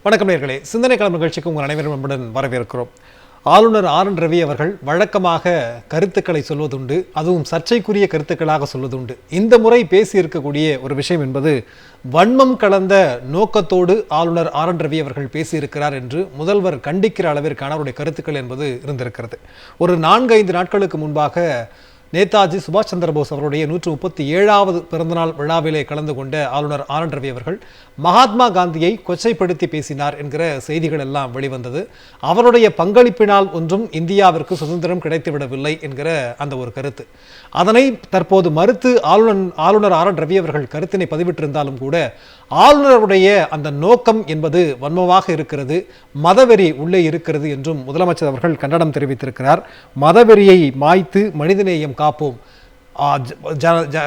வணக்கம் நேயர்களே, சிந்தனை களம் நிகழ்ச்சிக்கு உங்கள் அனைவரும் அன்புடன் வரவேற்கிறோம். ஆளுநர் ஆர்.என். ரவி அவர்கள் வழக்கமாக கருத்துக்களை சொல்வதுண்டு, அதுவும் சர்ச்சைக்குரிய கருத்துக்களாக சொல்வதுண்டு. இந்த முறை பேசியிருக்கக்கூடிய ஒரு விஷயம் என்பது வன்மம் கலந்த நோக்கத்தோடு ஆளுநர் ஆர்.என். ரவி அவர்கள் பேசியிருக்கிறார் என்று முதல்வர் கண்டிக்கிற அளவிற்கான அவருடைய கருத்துக்கள் என்பது இருந்திருக்கிறது. ஒரு 4-5 நாட்களுக்கு முன்பாக நேதாஜி சுபாஷ் சந்திரபோஸ் அவருடைய 137வது பிறந்தநாள் விழாவிலே கலந்து கொண்ட ஆளுநர் ஆர்.என். ரவி அவர்கள் மகாத்மா காந்தியை கொச்சைப்படுத்தி பேசினார் என்கிற செய்திகள் எல்லாம் வெளிவந்தது. அவருடைய பங்களிப்பினால் ஒன்றும் இந்தியாவிற்கு சுதந்திரம் கிடைத்துவிடவில்லை என்கிற அந்த ஒரு கருத்து. அதனை தற்போது மறுத்து ஆளுநர் ஆர்.என். ரவி அவர்கள் கருத்தினை பதிவிட்டிருந்தாலும் கூட ஆளுநருடைய அந்த நோக்கம் என்பது வன்மமாக இருக்கிறது, மதவெறி உள்ளே இருக்கிறது என்றும் முதலமைச்சர் அவர்கள் கண்டனம் தெரிவித்திருக்கிறார். மதவெறியை மாய்த்து மனிதநேயம் காப்போம்.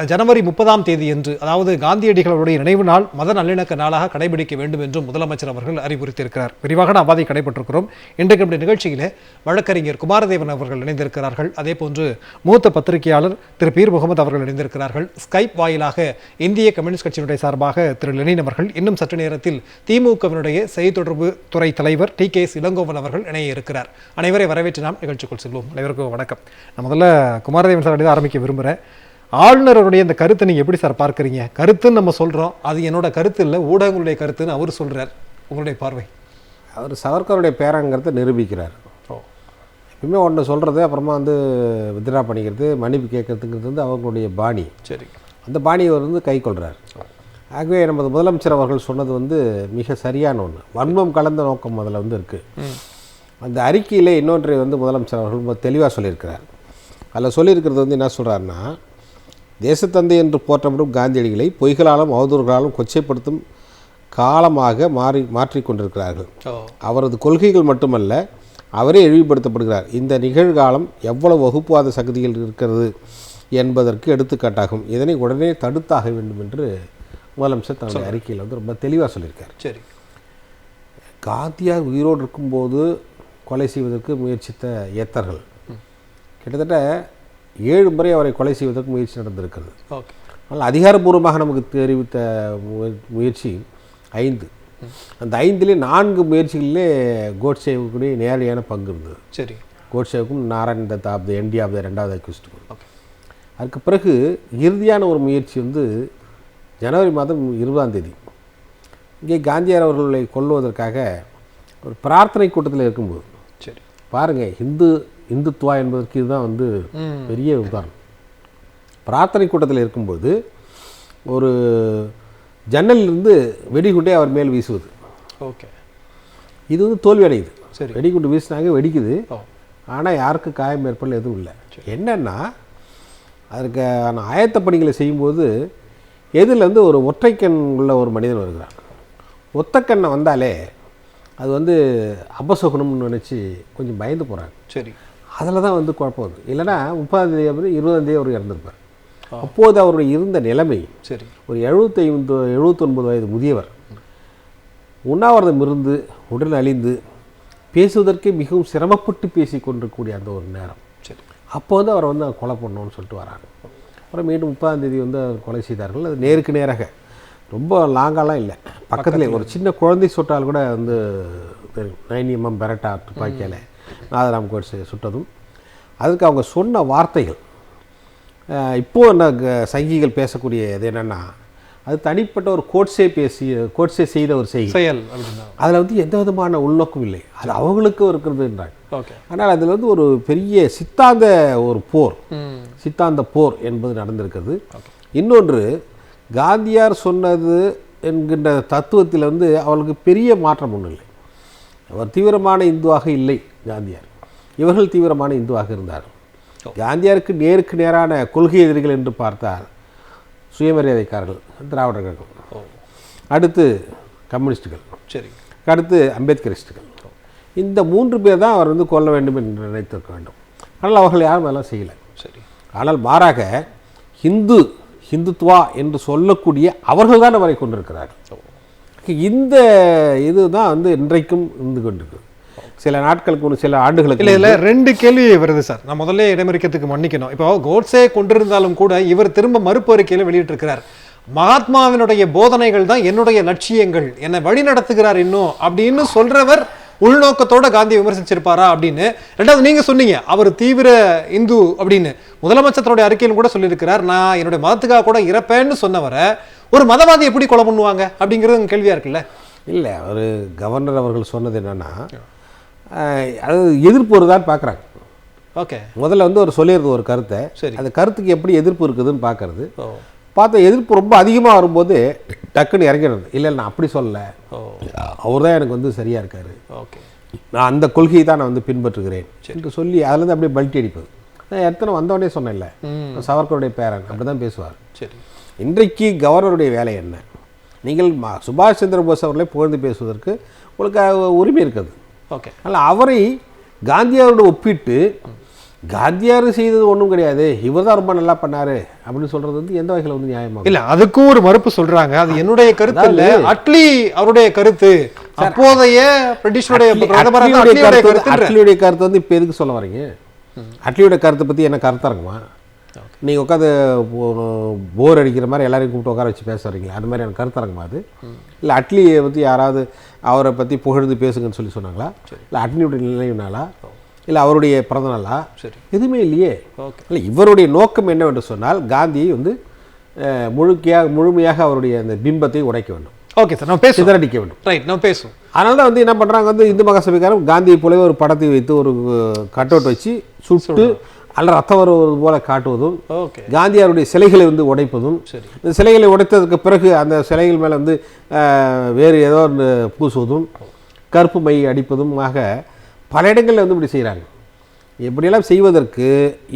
ஜனவரி 30ஆம் தேதி என்று, அதாவது காந்தியடிகளுடைய நினைவு நாள் மத நல்லிணக்க நாளாக கடைபிடிக்க வேண்டும் என்றும் முதலமைச்சர் அவர்கள் அறிவுறுத்தியிருக்கிறார். விரிவாக நாம் அதை கடைபெற்றிருக்கிறோம். இன்றைக்கு நம்முடைய நிகழ்ச்சியிலே வழக்கறிஞர் குமாரதேவன் அவர்கள் இணைந்திருக்கிறார்கள். அதே போன்று மூத்த பத்திரிகையாளர் திரு பீர் முகமது அவர்கள் இணைந்திருக்கிறார்கள். ஸ்கைப் வாயிலாக இந்திய கம்யூனிஸ்ட் கட்சியினுடைய சார்பாக திரு லெனின் அவர்கள், இன்னும் சற்று நேரத்தில் திமுகவினுடைய செய்தி தொடர்பு துறை தலைவர் டி.கே.எஸ். இளங்கோவன் அவர்கள் இணைய இருக்கிறார். அனைவரை வரவேற்று நாம் நிகழ்ச்சிக்குள் செல்வோம். அனைவருக்கும் வணக்கம். நான் முதல்ல குமாரதேவன் சார் ஆரம்பிக்க விரும்புகிறேன். ஆளுநருடைய இந்த கருத்தை நீங்க எப்படி சார் பார்க்குறீங்க? கருத்துன்னு நம்ம சொல்றோம், அது என்னோட கருத்து இல்லை, ஊடகங்களுடைய கருத்துன்னு அவர் சொல்றார். உங்களுடைய பார்வை? அவர் சவர்கருடைய பேராங்கிறத நிரூபிக்கிறார். எப்பவுமே ஒன்று சொல்கிறது, அப்புறமா வித்ரா பண்ணிக்கிறது, மன்னிப்பு கேட்கறதுங்கிறது அவங்களுடைய பாணி. சரி, அந்த பாணியை அவர் கை கொள்கிறார். ஆகவே நமது முதலமைச்சர் அவர்கள் சொன்னது மிக சரியான ஒன்று. வன்மம் கலந்த நோக்கம் அதில் இருக்குது. அந்த அறிக்கையில் இன்னொன்றை முதலமைச்சர் அவர்கள் ரொம்ப தெளிவாக சொல்லியிருக்கிறார். அதில் சொல்லியிருக்கிறது என்ன சொல்கிறாருன்னா, தேசத்தந்தை என்று போற்றப்படும் காந்தியடிகளை பொய்களாலும் அவதூறுகளாலும் கொச்சைப்படுத்தும் காலமாக மாற்றிக்கொண்டிருக்கிறார்கள். அவரது கொள்கைகள் மட்டுமல்ல, அவரே இழிவுபடுத்தப்படுகிறார். இந்த நிகழ்காலம் எவ்வளவு வகுப்புவாத சக்திகள் இருக்கிறது என்பதற்கு எடுத்துக்காட்டாகும். இதனை உடனே தடுத்தாக வேண்டும் என்று முதலமைச்சர் தன்னுடைய அறிக்கையில் ரொம்ப தெளிவாக சொல்லியிருக்கார். சரி, காந்தியார் உயிரோடு இருக்கும்போது கொலை செய்வதற்கு முயற்சித்த ஏத்தர்கள் கிட்டத்தட்ட 7 முறை அவரை கொலை செய்வதற்கு முயற்சி நடந்திருக்கிறது. ஆனால் அதிகாரப்பூர்வமாக நமக்கு தெரிவித்த முயற்சி 5. அந்த 5லே 4 முயற்சிகளிலே கோட்சேவுக்குடைய நேரடியான பங்கு இருந்தது. சரி, கோட்சேவுக்கும் நாராயண் தத் of the NT of the 2வது அக்யூஸ்டுக்கும். அதுக்கு பிறகு இறுதியான ஒரு முயற்சி ஜனவரி மாதம் 20ஆம் தேதி இங்கே காந்தியார் அவர்களை கொல்லுவதற்காக ஒரு பிரார்த்தனை கூட்டத்தில் இருக்கும்போது, சரி பாருங்கள், இந்துத்துவா என்பதற்கு இதுதான் பெரிய உதாரணம். பிரார்த்தனை கூட்டத்தில் இருக்கும்போது ஒரு ஜன்னலிலிருந்து வெடிகுண்டே அவர் மேல் வீசுவது. ஓகே, இது தோல்வி அடையுது. சரி, வெடிகுண்டு வீசினாங்க, வெடிக்குது. ஆனால் யாருக்கும் காயம் ஏற்படல, எதுவும் இல்லை. என்னென்னா, அதற்கான ஆயத்த பணிகளை செய்யும்போது எதில் ஒரு ஒற்றைக்கண் உள்ள ஒரு மனிதன் வருகிறான். ஒத்தக்கண்ணை வந்தாலே அது அபசகுனம்னு நினச்சி கொஞ்சம் பயந்து போகிறாங்க. சரி, அதில் தான் குழப்பம் வருது. இல்லைனா 30ஆம் தேதி 20ஆம் தேதி அவர் இறந்துருப்பார். அப்போது அவருடைய இருந்த நிலைமை, சரி, ஒரு 79 வயது முதியவர், உண்ணாவிரதம் இருந்து உடல் அழிந்து பேசுவதற்கே மிகவும் சிரமப்பட்டு பேசி கொண்டிருக்கக்கூடிய அந்த ஒரு நேரம். சரி, அப்போ அவர் கொலை பண்ணணும்னு சொல்லிட்டு வராங்க. அப்புறம் மீண்டும் 30ஆம் தேதி அவர் கொலை செய்தார்கள். அது நேருக்கு நேராக, ரொம்ப லாங்காலாம் இல்லை, பக்கத்துலேயே. ஒரு சின்ன குழந்தை சுட்டால் கூட 9mm பெரட்டா துப்பாக்கியால் நாதராம் கோட்ஸை சுட்டதும், அதுக்கு அவங்க சொன்ன வார்த்தைகள் இப்போது சங்கிகள் பேசக்கூடிய இது என்னென்னா, அது தனிப்பட்ட ஒரு கோட்ஸே செய்த ஒரு செயல். அதில் எந்த விதமான உள்நோக்கம் இல்லை, அது அவங்களுக்கும் இருக்கிறதுன்றாங்க. ஆனால் அதில் ஒரு பெரிய சித்தாந்த போர் என்பது நடந்திருக்கிறது. இன்னொன்று, காந்தியார் சொன்னது என்கின்ற தத்துவத்தில் அவளுக்கு பெரிய மாற்றம் ஒன்றும் இல்லை. அவர் தீவிரமான இந்துவாக இல்லை காந்தியார், இவர்கள் தீவிரமான இந்துவாக இருந்தார்கள். காந்தியாருக்கு நேருக்கு நேரான கொள்கை எதிரிகள் என்று பார்த்தால் சுயமரியாதைக்காரர்கள், திராவிடர் கழகம், அடுத்து கம்யூனிஸ்டுகள், சரி, அடுத்து அம்பேத்கரிஸ்டுகள். இந்த 3 பேர் தான் அவர் கொல்ல வேண்டும் என்று நினைத்திருக்க வேண்டும். ஆனால் அவர்கள் யாரும் அதெல்லாம் செய்யலை. சரி, ஆனால் மாறாக ஹிந்துத்வா என்று சொல்லக்கூடிய அவர்கள் தான் அவரை கொண்டிருக்கிறார்கள். இந்த இதுதான் இன்றைக்கும் இருந்து கொண்டிருக்கு. சில நாட்களுக்கு சில ஆண்டுகளுக்கு இல்லை 2 கேள்வி வருது சார். நான் முதல்ல இடைமறிக்கிறதுக்கு மன்னிக்கணும். இப்போ கோட்ஸே கொண்டிருந்தாலும் கூட இவர் திரும்ப மறுப்பு அறிக்கையில் வெளியிட்டிருக்கிறார். மகாத்மாவினுடைய போதனைகள் தான் என்னுடைய லட்சியங்கள், என்னை வழி நடத்துகிறார் இன்னும் அப்படின்னு சொல்றவர் உள்நோக்கத்தோட காந்தியை விமர்சிச்சிருப்பாரா அப்படின்னு. ரெண்டாவது நீங்க சொன்னீங்க அவர் தீவிர இந்து அப்படின்னு. முதலமைச்சர் தன்னுடைய அறிக்கையில் கூட சொல்லியிருக்கிறார், நான் என்னுடைய மதத்துக்காக கூட இறப்பேன்னு சொன்னவரை ஒரு மதவாதி எப்படி கொலை பண்ணுவாங்க அப்படிங்கிறது கேள்வியா இருக்குல்ல. இல்லை, ஒரு கவர்னர் அவர்கள் சொன்னது என்னன்னா, அது எதிர்ப்பு வருதான்னு பார்க்குறாங்க. ஓகே, முதல்ல வந்து ஒரு சொல்லிடுறது ஒரு கருத்தை, சரி, அந்த கருத்துக்கு எப்படி எதிர்ப்பு இருக்குதுன்னு பார்க்கறது. பார்த்தா எதிர்ப்பு ரொம்ப அதிகமாக வரும்போது டக்குன்னு இறங்கிடுறது. இல்லை நான் அப்படி சொல்லலை, அவர் தான் எனக்கு வந்து சரியாக இருக்கார், ஓகே, நான் அந்த கொள்கையை தான் நான் வந்து பின்பற்றுகிறேன் என்று சொல்லி அதுலேருந்து அப்படியே பல்ட்டி அடிப்பது. நான் எத்தனை வந்தவொடனே சொன்னேன்ல, சவர்கருடைய பேரன் அப்படி தான் பேசுவார். சரி, இன்றைக்கு கவர்னருடைய வேலை என்ன? நீங்கள் சுபாஷ் சந்திர போஸ் அவர்களை புகழ்ந்து பேசுவதற்கு உங்களுக்கு உரிமை இருக்குது. ஓகே, ஆனால் அவரை காந்தியாரோடு ஒப்பிட்டு காந்தியார் செய்தது ஒன்றும் கிடையாது, இவர் தான் ரொம்ப நல்லா பண்ணாரு அப்படின்னு சொல்றது வந்து எந்த வகையில் வந்து நியாயமாக இல்ல. அதுக்கும் ஒரு மறுப்பு சொல்றாங்க, அது என்னுடைய கருத்து இல்ல, அட்லி அவருடைய கருத்து, அப்போதைய பிரிட்டிஷுடைய அட்லியுடைய கருத்து வந்து இப்போ எதுக்கு சொல்ல வரீங்க? அட்லியோட கருத்தை பற்றி என்ன கருத்தாக இருக்குமா? நீங்கள் உட்காந்து போர் அடிக்கிற மாதிரி எல்லாரையும் கூப்பிட்டு உட்கார வச்சு பேச வரீங்களா? அது மாதிரி எனக்கு கருத்தாக இருக்குமா அது? இல்லை அட்லியை பற்றி யாராவது அவரை பற்றி புகழ்ந்து பேசுங்கன்னு சொல்லி சொன்னாங்களா? இல்லை அட்லியுடைய நிலையினாலா? இல்லை அவருடைய பிறந்தநாளா? சரி, எதுவுமே இல்லையே. இல்லை, இவருடைய நோக்கம் என்னவென்று சொன்னால் காந்தியை வந்து முழுமையாக அவருடைய அந்த பிம்பத்தை உடைக்க வேண்டும். ஓகே சார், நம்ம பேச சிதறடிக்க வேண்டும். ரைட், நம்ம பேசுவோம். அதனால தான் வந்து என்ன பண்ணுறாங்க, வந்து இந்து மகாசபைக்காரன் காந்தியை போலவே ஒரு படத்தை வைத்து ஒரு கட் அவுட் வச்சு சுட்டு அல்ல ரத்தம் வருவது போல காட்டுவதும், காந்தியாருடைய சிலைகளை வந்து உடைப்பதும், இந்த சிலைகளை உடைத்ததுக்கு பிறகு அந்த சிலைகள் மேலே வந்து வேறு ஏதோ ஒன்று பூசுவதும், கருப்பு மை அடிப்பதும் ஆக பல இடங்களில் வந்து இப்படி செய்கிறாங்க. எப்படியெல்லாம் செய்வதற்கு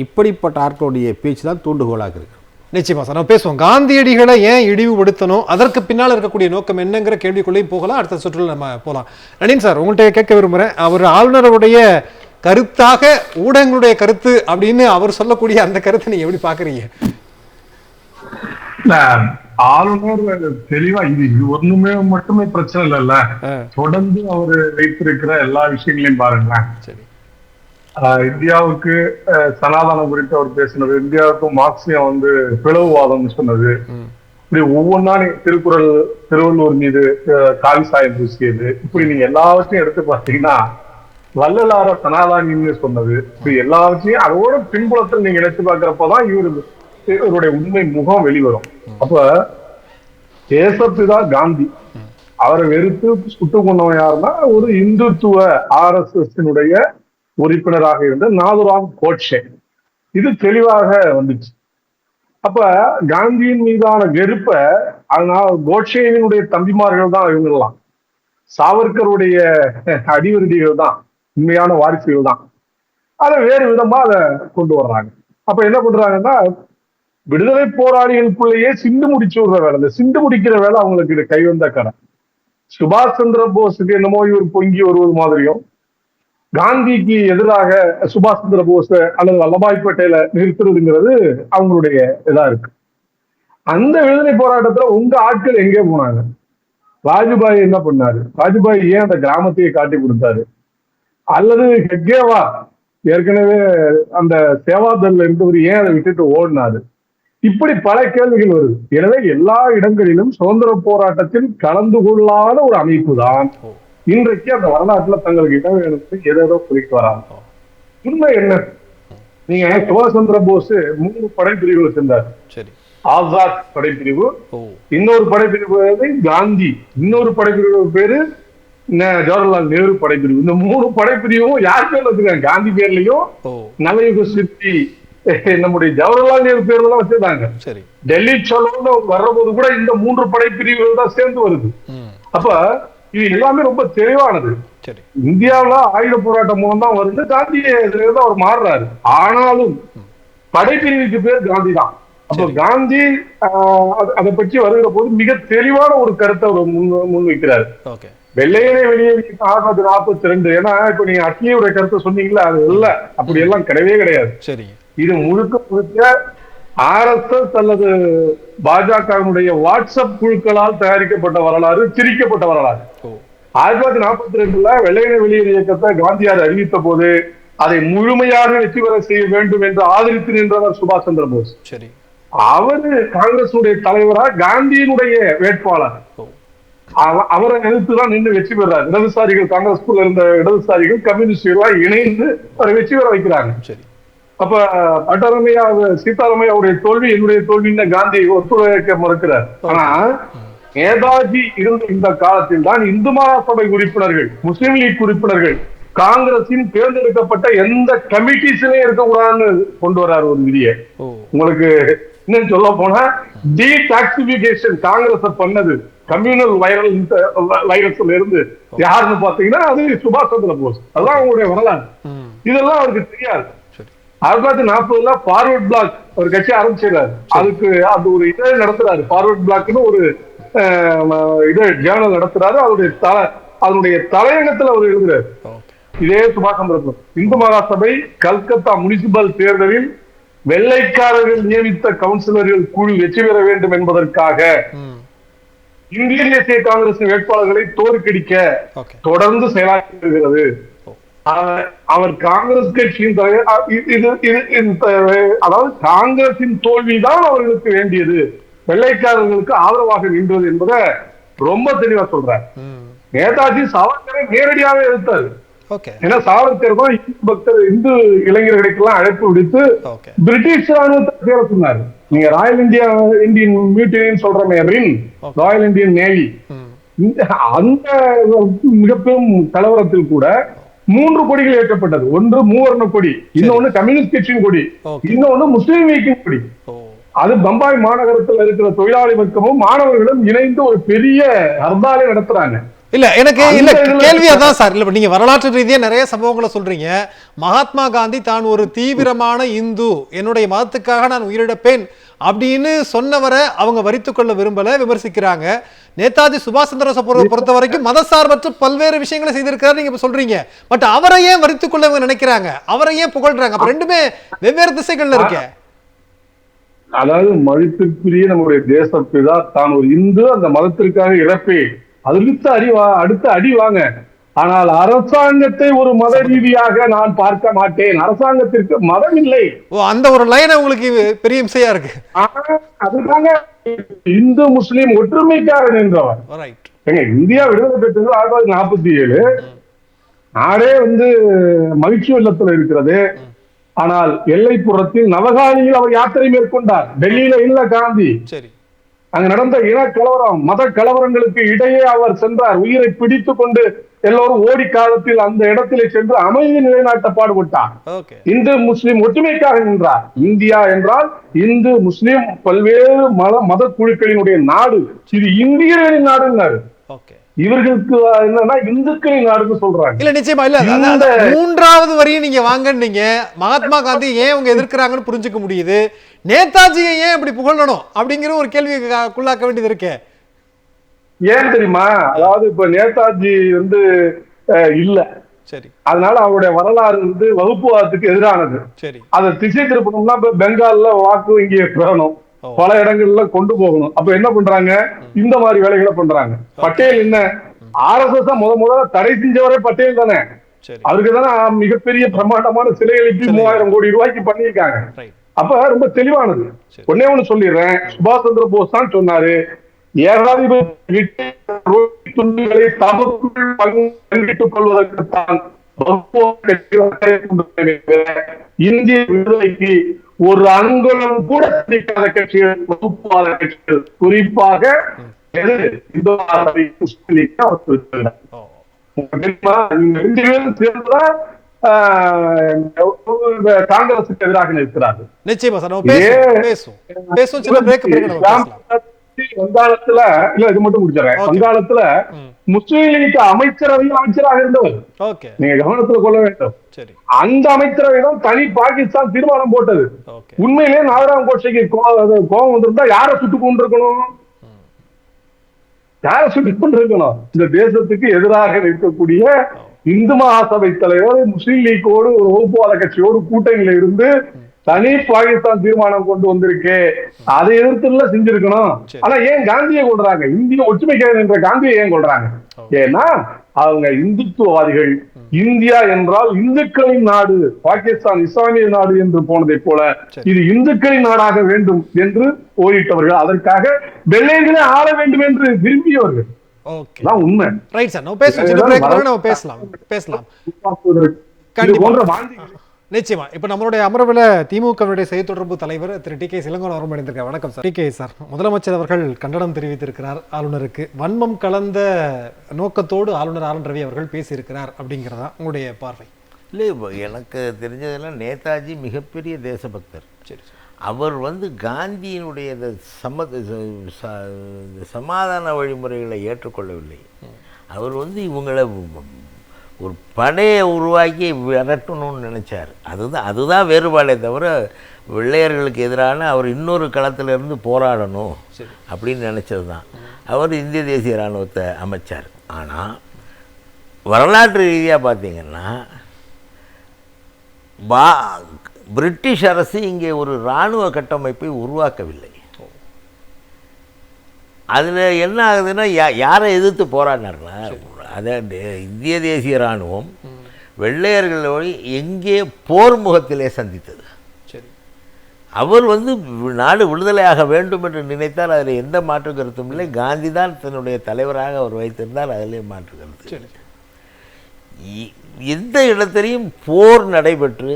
இப்படிப்பட்ட ஆட்களுடைய பேச்சு தான் தூண்டுகோலாக இருக்கு. நிச்சயமா சார், நம்ம பேசுவோம். காந்தியடிகளை ஏன் இழிவுபடுத்தணும், அதற்கு பின்னால் இருக்கக்கூடிய நோக்கம் என்னங்கிற கேள்விக்குள்ளேயும் போகலாம். அடுத்த சுற்றுல நம்ம போகலாம். நளின் சார், உங்கள்கிட்ட கேட்க விரும்புகிறேன், அவர் ஆளுநருடைய கருத்தாக ஊடகங்களுடைய கருத்து அப்படின்னு அவர் சொல்லக்கூடிய அந்த கருத்தை நீங்க எப்படி பாக்குறீங்க? ஆளுநர் தெளிவா இது ஒண்ணுமே மட்டுமே பிரச்சனை இல்லைல்ல, தொடர்ந்து அவர் வைத்திருக்கிற எல்லா விஷயங்களையும் பாருங்களேன். இந்தியாவுக்கு சனாதனம் குறித்து அவர் பேசினது, இந்தியாவுக்கும் மார்க்சியம் வந்து பிளவுவாதம் சொன்னது, இப்படி ஒவ்வொன்னா திருவள்ளுவர் மீது காவி சாயம் பூசியது, இப்படி நீங்க எல்லாவற்றையும் எடுத்து பார்த்தீங்கன்னா வள்ளலார சனாதானின்னு சொன்னது, இப்படி எல்லாவற்றையும் அதோட பின்புலத்தில் நீங்க எடுத்து பார்க்கிறப்பதான் இவருடைய உண்மை முகம் வெளிவரும். அப்ப தேசப்பிதா காந்தி அவரை வெறுத்து சுட்டு கொண்டவன் யாருன்னா ஒரு இந்துத்துவ RSS உறுப்பினராக இருந்த நாதுராம் கோட்சே. இது தெளிவாக வந்துச்சு. அப்ப காந்தியின் மீதான வெறுப்ப அதனால கோட்சேவினுடைய தம்பிமார்கள் தான் இவங்கெல்லாம், சாவர்கருடைய அடிவருடிகள் தான் உண்மையான வாரிசுகள் தான். அதை வேறு விதமா அதை கொண்டு வர்றாங்க. அப்ப என்ன பண்றாங்கன்னா விடுதலை போராளிகளுக்குள்ளேயே சிந்து முடிச்சு விடுற வேலை, இந்த சிந்து முடிக்கிற வேலை அவங்களுக்கு கைவந்த கடை. சுபாஷ் சந்திர போஸுக்கு என்னமோ இவர் பொங்கி வருவது மாதிரியும், காந்திக்கு எதிராக சுபாஷ் சந்திர போஸ் அல்லது வல்லபாய் பட்டேலை நிறுத்துறதுங்கிறது அவங்களுடைய இதா இருக்கு. அந்த விடுதலை போராட்டத்துல உங்க ஆட்கள் எங்கே போனாங்க? வாஜ்பாய் என்ன பண்ணாரு? வாஜ்பாய் ஏன் அந்த கிராமத்தையே காட்டி கொடுத்தாரு? அல்லது ஹெக்கேவா ஏற்கனவே அந்த சேவாதல்ல இருந்தவர் ஏன் அதை விட்டுட்டு ஓடினாரு? இப்படி பல கேள்விகள் வருது. எனவே எல்லா இடங்களிலும் சுதந்திர போராட்டத்தில் கலந்து கொள்ளாத ஒரு அமைப்பு தான் இன்றைக்கு அந்த வரலாற்றுல தங்களுக்கு இடம் வேணும்னு ஏதோ சொல்லிட்டு வராங்க. உண்மை என்ன? நீங்க சுபாஷ் சந்திர போஸ் 3 படைப்பிரிவு வச்சிருந்தாரு. ஆசாத் படைப்பிரிவு, இன்னொரு படைப்பிரிவு காந்தி, இன்னொரு படைப்பிரிவு பேரு ஜவஹர்லால் நேரு படைப்பிரிவு. இந்த 3 படைப்பிரிவும் யார் பேர்ல வச்சிருக்காங்க? காந்தி பேர்லயும் நவயுக சிற்பி நம்முடைய ஜவஹர்லால் நேரு பேர்ல தான் வச்சிருந்தாங்க. டெல்லி சலோன்னு வர்றபோது கூட இந்த 3 படைப்பிரிவுகள் தான் சேர்ந்து வருது. அப்ப இது எல்லாமே ரொம்ப தெளிவானது. இந்தியாவில ஆயுத போராட்டம் மூலம் தான் வருது, காந்தியை அவர் மாறுறாரு. ஆனாலும் படைப்பிரிவுக்கு பேர் காந்தி தான். அப்ப காந்தி அதை பற்றி வருகிற போது மிக தெளிவான ஒரு கருத்தை அவர் முன்வைக்கிறாரு. வெள்ளையனே வெளியேறி 1942. ஏன்னா இப்ப நீங்க அட்லியோட கருத்தை சொன்னீங்களா, அது இல்ல, அப்படி எல்லாம் கிடையவே கிடையாது. இது முழுக்க முழுக்க RSS அல்லது பாஜகவினுடைய வாட்ஸ்அப் குழுக்களால் தயாரிக்கப்பட்ட வரலாறு, திரிக்கப்பட்ட வரலாறு. 1942 வெள்ளையனே வெளியேறு இயக்கத்தை காந்தியார் அறிவித்த போது அதை முழுமையாக வெற்றி பெற செய்ய வேண்டும் என்று ஆதரித்து நின்றவர் சுபாஷ் சந்திர போஸ். அவரு காங்கிரசுடைய தலைவரா காந்தியினுடைய வேட்பாளர். அவரை எதிர்த்துதான் நின்று வெற்றி பெறாரு. இடதுசாரிகள், காங்கிரஸ்குள்ள இருந்த இடதுசாரிகள் கம்யூனிஸ்டுகளா இணைந்து அவரை வெற்றி பெற வைக்கிறாங்க. அப்ப பட்டரமையா சீதாராமையாவுடைய தோல்வி என்னுடைய தோல்வின்னு காந்தி ஒத்துழைக்க மறுக்கிறார். ஆனா நேதாஜி இருந்த இந்த காலத்தில் தான் இந்து மகாசபை உறுப்பினர்கள், முஸ்லிம் லீக் உறுப்பினர்கள் காங்கிரசின் தேர்ந்தெடுக்கப்பட்ட எந்த கமிட்டிஸ்லயும் இருக்கக்கூடாதுன்னு கொண்டு வர்றாரு ஒரு விதியை. உங்களுக்கு இன்னும் சொல்ல போனா டீடாக்சிபிகேஷன் காங்கிரஸ் பண்ணது கம்யூனல் வைரஸ்ல இருந்து யாருன்னு பாத்தீங்கன்னா அது சுபாஷ் சந்திர போஸ். அதுதான் அவங்களுடைய வரலாறு. இதெல்லாம் அவருக்கு தெரியாது. 1940 ஃபார்வர்ட் பிளாக் ஒரு கட்சி ஆரம்பிச்சிருக்காரு. அதுக்கு அது ஒரு இதை நடத்துறாரு. ஃபார்வர்ட் பிளாக்னு ஒரு ஜேர்னல் நடத்துறாரு. அதனுடைய தலையங்கத்துல அவர் எழுதுறாரு. இதே சுபாஷ் சந்திர போஸ் இந்து மகாசபை கல்கத்தா முனிசிபல் தேர்தலில் வெள்ளைக்காரர்கள் நியமித்த கவுன்சிலர்கள் குழு வெற்றி பெற வேண்டும் என்பதற்காக இந்திய தேசிய காங்கிரஸ் வேட்பாளர்களை தோற்கடிக்க தொடர்ந்து செயலாற்றி வருகிறது. அவர் காங்கிரஸ் கட்சியின் அதாவது காங்கிரசின் தோல்விதான் அவர்களுக்கு வேண்டியது, வெள்ளைக்காரர்களுக்கு ஆதரவாக நின்றது என்பதை ரொம்ப தெளிவா சொல்றார். நேதாஜி சாவர்கரை நேரடியாக எதிர்த்தாரு. ஏன்னா சாவர்கர் தான் இந்து இளைஞர்களுக்கெல்லாம் அழைப்பு விடுத்து பிரிட்டிஷ் ராணுவத்தை சேர சொன்னாரு. நீங்க ராயல் இந்தியன் மிலிட்டரின்னு சொல்றமே, ராயல் இந்தியன் நேவி, அந்த மிகப்பெரும் கலவரத்தில் கூட 3 கொடிகள் ஏற்றப்பட்டது. ஒன்று மூவர்ண கொடி, இன்னொன்னு கம்யூனிஸ்ட் கட்சியின் கொடி, இன்னொன்னு முஸ்லீம் லீக்கின் கொடி. அது பம்பாய் மாநகரத்தில் இருக்கிற தொழிலாளி வர்க்கமும் மாணவர்களும் இணைந்து ஒரு பெரிய ஹர்தாலை நடத்துறாங்க. இல்ல எனக்கு இல்ல கேள்வி அதான் சார். இல்ல நீங்க வரலாற்று ரீதியா நிறைய சம்பவங்களை சொல்றீங்க. மகாத்மா காந்தி தான் ஒரு தீவிரமான இந்து, என்னுடைய மதத்துக்காக நான் உயிரிழப்பேன் அப்படின்னு சொன்னவரை அவங்க வரித்துக் கொள்ள விரும்பல, விமர்சிக்கிறாங்க. நேதாஜி சுபாஷ் சந்திர போஸை பொறுத்த வரைக்கும் மதசார்பற்ற பல்வேறு விஷயங்களை செய்திருக்கிறார் நீங்க சொல்றீங்க. பட் அவரை ஏன் வரித்துக் கொள்ள இவங்க நினைக்கிறாங்க, அவரை ஏன் புகழ்றாங்க? அப்ப ரெண்டுமே வெவ்வேறு திசைகள்ல இருக்க. அதாவது மதத்திற்குரிய நம்முடைய தேசப்பிதா தான் ஒரு இந்து, அந்த மதத்திற்காக இழப்பே, அடுத்த அடி வாங்க. ஆனால் அரசாங்கத்தை ஒரு மத ரீதியாக நான் பார்க்க மாட்டேன், அரசாங்கத்திற்கு மதம் இல்லை. அந்த ஒரு லைன் உங்களுக்கு பெரிய இம்சையா இருக்கு. அதுதாங்க இந்து முஸ்லீம் ஒற்றுமைக்காக நின்றவர். இந்தியா விடுதலை பெற்றது 1947. நாடே மகிழ்ச்சி வெள்ளத்துல இருக்கிறது. ஆனால் எல்லைப்புறத்தில் நவகாணியில் அவர் யாத்திரை மேற்கொண்டார். டெல்லியில இல்ல காந்தி. அங்க நடந்த இன கலவரம், மத கலவரங்களுக்கு இடையே அவர் சென்றார். உயிரை பிடித்துக் கொண்டு எல்லோரும் ஓடி காலத்தில் அந்த இடத்திலே சென்று அமைதி நிலைநாட்ட பாடுபட்டார். இந்து முஸ்லிம் ஒற்றுமைக்காக நின்றார். இந்தியா என்றால் இந்து முஸ்லிம் பல்வேறு மத குழுக்களினுடைய நாடு, இது இந்தியர்களின் நாடுன்னாரு. இவர்களுக்கு என்னன்னா இந்துக்களின் நாடுன்னு சொல்றாங்க. இல்ல நிச்சயமா இல்ல, மூன்றாவது வரியை நீங்க வாங்கன்னீங்க. மகாத்மா காந்தி ஏன் அவங்க எதிர்க்கிறாங்கன்னு புரிஞ்சுக்க முடியுது. நேதாஜியை ஏன் இப்படி புகழணும் அப்படிங்கிற ஒரு கேள்விக்குள்ளாக்க வேண்டியது இருக்கு. ஏன் தெரியுமா? அதாவது இப்ப நேதாஜி இல்ல, சரி, அதனால அவருடைய வரலாறு வகுப்புவாதத்துக்கு எதிரானது. சரி, அதை திசை திருப்பணும்னா பெங்கால்ல வாக்கு இங்கே பெறணும், பல இடங்கள்ல கொண்டு போகணும். அப்ப என்ன பண்றாங்க? இந்த மாதிரி வேலைகளை பண்றாங்க. பட்டேல் என்ன RSS முதல்ல தடை செஞ்சவரே பட்டேல் தானே. அவருக்கு தானே மிகப்பெரிய பிரம்மாண்டமான சிலை எழுப்பி 3000 கோடி ரூபாய்க்கு பண்ணியிருக்காங்க. அப்ப ரொம்ப தெளிவானது. ஒன்னே ஒண்ணு சொல்லிடுறேன், சுபாஷ் சந்திர போஸ் தான் சொன்னாரு, ஏகாதிபதி துண்டுகளை தமக்குள் பங்கிட்டுக் கொள்வதற்குத்தான் இந்திய விடுதலைக்கு ஒரு அங்குலம் கூட சிந்திக்காத கட்சிகள் வகுப்புவாத கட்சிகள், குறிப்பாக காங்கிரசுக்கு எதிராக நிற்கிறார்கள். நிச்சயமா சார், வங்காளத்துல இல்ல இது மட்டும் முடிச்சிடறேன். வங்காளத்துல முஸ்லீம் லீக் அமைச்சராக இருந்தவர் நீங்க கவனத்துல கொள்ள வேண்டும். அந்த அமைச்சரவை தான் தனி பாகிஸ்தான் தீர்மானம் போட்டது. உண்மையிலேயே நாகராம் கோட்சைக்கு கோபம் வந்திருந்தா யாரை சுட்டுக் கொண்டிருக்கணும்? யாரை சுட்டுக் கொண்டிருக்கணும்? இந்த தேசத்துக்கு எதிராக இருக்கக்கூடிய இந்து மகாசபை தலைவர் முஸ்லீம் லீக்கோடு ஒரு வகுப்புவாத கட்சியோடு கூட்டணியில இருந்து தனி பாகிஸ்தான் தீர்மானம் கொண்டு வந்திருக்கு. அதை எதிர்த்துல செஞ்சிருக்கணும். ஆனா ஏன் காந்தியை கொள்றாங்க? இந்திய ஒற்றுமைக்காக என்ற காந்தியை ஏன் கொள்றாங்க? ஏன்னா அவங்க இந்துத்துவவாதிகள். இந்தியா என்றால் இந்துக்களின் நாடு, பாகிஸ்தான் இஸ்லாமிய நாடு என்று போனதை போல இது இந்துக்களின் நாடாக வேண்டும் என்று போயிட்டவர்கள். அதற்காக வெள்ளையர்களே ஆள வேண்டும் என்று விரும்பியவர்கள். உண்மை. ரைட் சார், நம்ம பேசலாம். இது போன்ற வாந்திகள் நிச்சயமா. இப்ப நம்மளுடைய அமர்வுல திமுகவுடைய செய்தி தொடர்பு தலைவர் திரு டி கே சிலங்கோன் அவரும் இணைந்திருக்கார். வணக்கம் சார். டி கே சார், முதலமைச்சர் அவர்கள் கண்டனம் தெரிவித்திருக்கிறார் ஆளுநருக்கு. வன்மம் கலந்த நோக்கத்தோடு ஆளுநர் ஆர் என் ரவி அவர்கள் பேசியிருக்கிறார் அப்படிங்கிறதா உங்களுடைய பார்வை? இல்லை, எனக்கு தெரிஞ்சதெல்லாம் நேதாஜி மிகப்பெரிய தேசபக்தர். சரி, அவர் காந்தியினுடைய சமாதான வழிமுறைகளை ஏற்றுக்கொள்ளவில்லை. அவர் இவங்களை ஒரு படையை உருவாக்கி விரட்டணும்னு நினைச்சார். அதுதான் வேறுபாடே தவிர வெள்ளையர்களுக்கு எதிரான அவர் இன்னொரு களத்திலிருந்து போராடணும் அப்படின்னு நினச்சது தான். அவர் இந்திய தேசிய இராணுவத்தை அமைச்சார். ஆனால் வரலாற்று ரீதியாக பார்த்தீங்கன்னா பிரிட்டிஷ் அரசு இங்கே ஒரு இராணுவ கட்டமைப்பை உருவாக்கவில்லை. அதில் என்ன ஆகுதுன்னா யாரை எதிர்த்து போராடினார்னா, அதாவது இந்திய தேசிய இராணுவம் வெள்ளையர்களோடு எங்கே போர் முகத்திலே சந்தித்தது. அவர் நாடு விடுதலையாக வேண்டும் என்று நினைத்தால் அதில் எந்த மாற்று கருத்தும் இல்லை. காந்தி தான் தன்னுடைய தலைவராக அவர் வைத்திருந்தால் அதிலே மாற்று கருத்து. எந்த இடத்திலையும் போர் நடைபெற்று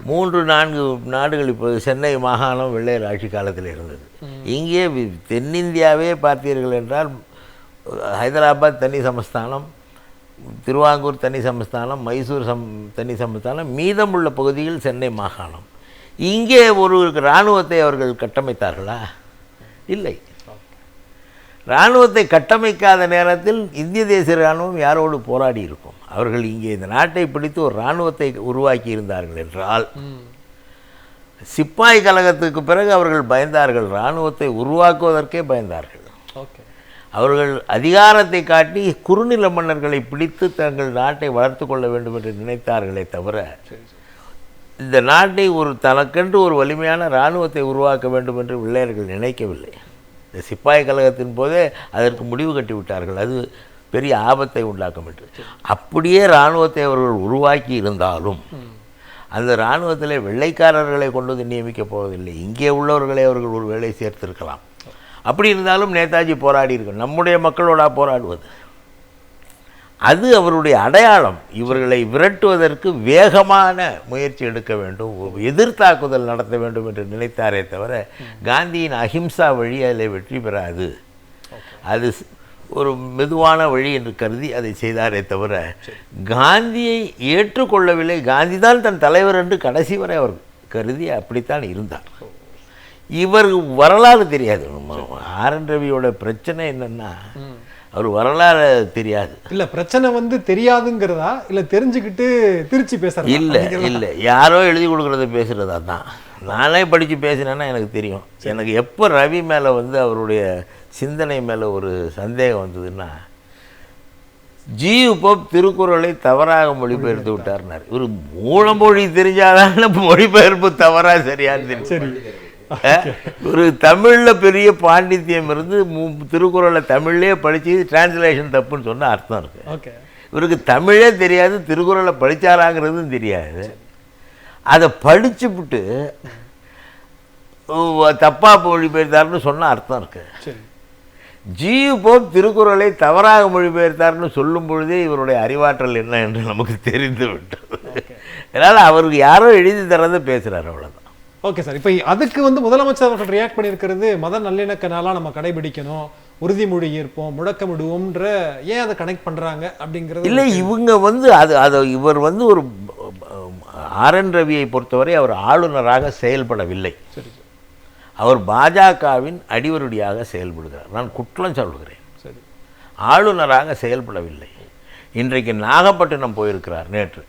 3-4 நாடுகள், இப்போ சென்னை மாகாணம் வெள்ளையர் ஆட்சி காலத்தில் இருந்தது. இங்கே தென்னிந்தியாவே பார்த்தீர்கள் என்றால் ஹைதராபாத் தனி சமஸ்தானம், திருவாங்கூர் தனி சமஸ்தானம், மைசூர் தனி சமஸ்தானம், மீதமுள்ள பகுதியில் சென்னை மாகாணம். இங்கே ஒரு இராணுவத்தை அவர்கள் கட்டமைத்தார்களா? இல்லை. இராணுவத்தை கட்டமைக்காத நேரத்தில் இந்திய தேசிய இராணுவம் யாரோடு போராடி இருக்கும்? அவர்கள் இங்கே இந்த நாட்டை பிடித்து ஒரு இராணுவத்தை உருவாக்கி இருந்தார்கள் என்றால், சிப்பாய் கழகத்துக்கு பிறகு அவர்கள் பயந்தார்கள், இராணுவத்தை உருவாக்குவதற்கே பயந்தார்கள். அவர்கள் அதிகாரத்தை காட்டி குறுநில மன்னர்களை பிடித்து தங்கள் நாட்டை வளர்த்து கொள்ள வேண்டும் என்று நினைத்தார்களே தவிர, இந்த நாட்டை தனக்கென்று ஒரு வலிமையான இராணுவத்தை உருவாக்க வேண்டும் என்று வெள்ளையர்கள் நினைக்கவில்லை. இந்த சிப்பாய் கழகத்தின் போதே அதற்கு முடிவு கட்டிவிட்டார்கள். அது பெரிய ஆபத்தை உண்டாக்கும் என்று. அப்படியே இராணுவத்தை அவர்கள் உருவாக்கி இருந்தாலும் அந்த இராணுவத்தில் வெள்ளைக்காரர்களை கொண்டு நியமிக்கப் போவதில்லை. இங்கே உள்ளவர்களை அவர்கள் ஒரு வேலை சேர்த்திருக்கலாம். அப்படி இருந்தாலும் நேதாஜி போராடி இருக்கணும். நம்முடைய மக்களோட போராடுவது அது அவருடைய அடையாளம். இவர்களை விரட்டுவதற்கு வேகமான முயற்சி எடுக்க வேண்டும், எதிர்த்தாக்குதல் நடத்த வேண்டும் என்று நினைத்தாரே தவிர காந்தியின் அஹிம்சா வழி அதில் வெற்றி பெறாது. அது ஒரு மெதுவான வழி என்று கருதி அதை செய்தாரே தவிர காந்தியை ஏற்றுக்கொள்ளவில்லை. காந்தி தான் தன் தலைவர் என்று கடைசி வரை அவர் கருதி அப்படித்தான் இருந்தார். இவர் வரலாறு தெரியாது. ஆர் என் ரவியோட பிரச்சனை என்னன்னா, அவர் வரலாறு தெரியாது. இல்ல பிரச்சனை தெரியாதுங்கிறதா இல்ல தெரிஞ்சுக்கிட்டு திருச்சி பேசுறது? இல்லை, யாரோ எழுதி கொடுக்கறத பேசுறதா தான். நானே படித்து பேசினேன்னா எனக்கு தெரியும். எனக்கு எப்போ ரவி மேலே அவருடைய சிந்தனை மேலே ஒரு சந்தேகம் வந்ததுன்னா, ஜியு போப் திருக்குறளை தவறாக மொழிபெயர்த்து விட்டார்னார். இவர் மூலமொழி தெரிஞ்சாதான் மொழிபெயர்ப்பு தவறாக சரியான்னு தெரியும். ஒரு தமிழில் பெரிய பாண்டித்யம் இருந்து திருக்குறளை தமிழ்லேயே படித்து டிரான்ஸ்லேஷன் தப்புன்னு சொன்ன அர்த்தம் இருக்கு. இவருக்கு தமிழே தெரியாது, திருக்குறளை படித்தாராங்கிறதும் தெரியாது. அதை படிச்சுவிட்டு தப்பாக மொழிபெயர்த்தார்னு சொன்ன அர்த்தம் இருக்கு. ஜியு போப் திருக்குறளை தவறாக மொழிபெயர்த்தார்னு சொல்லும் பொழுதே இவருடைய அறிவாற்றல் என்ன என்று நமக்கு தெரிந்து விட்டது. அதனால் அவருக்கு யாரோ எழுதி தரதை பேசுகிறார், அவ்வளோதான். ஓகே சார், இப்போ அதுக்கு முதலமைச்சர் அவர்கள் ரியாக்ட் பண்ணியிருக்கிறது மத நல்லிணக்க நாளாக நம்ம கடைபிடிக்கணும், உறுதிமொழி ஏற்போம், முழக்கமிடுவோம்ன்ற, ஏன் அதை கனெக்ட் பண்ணுறாங்க அப்படிங்கிறது இல்லை. இவங்க அதை இவர் ஒரு ஆர் என் ரவியை பொறுத்தவரை அவர் ஆளுநராக செயல்படவில்லை. சரி, அவர் பாஜகவின் அடிவருடியாக செயல்படுகிறார். நான் குற்றம் சொல்கிறேன். சரி, ஆளுநராக செயல்படவில்லை. இன்றைக்கு நாகப்பட்டினம் போயிருக்கிறார் நேற்று.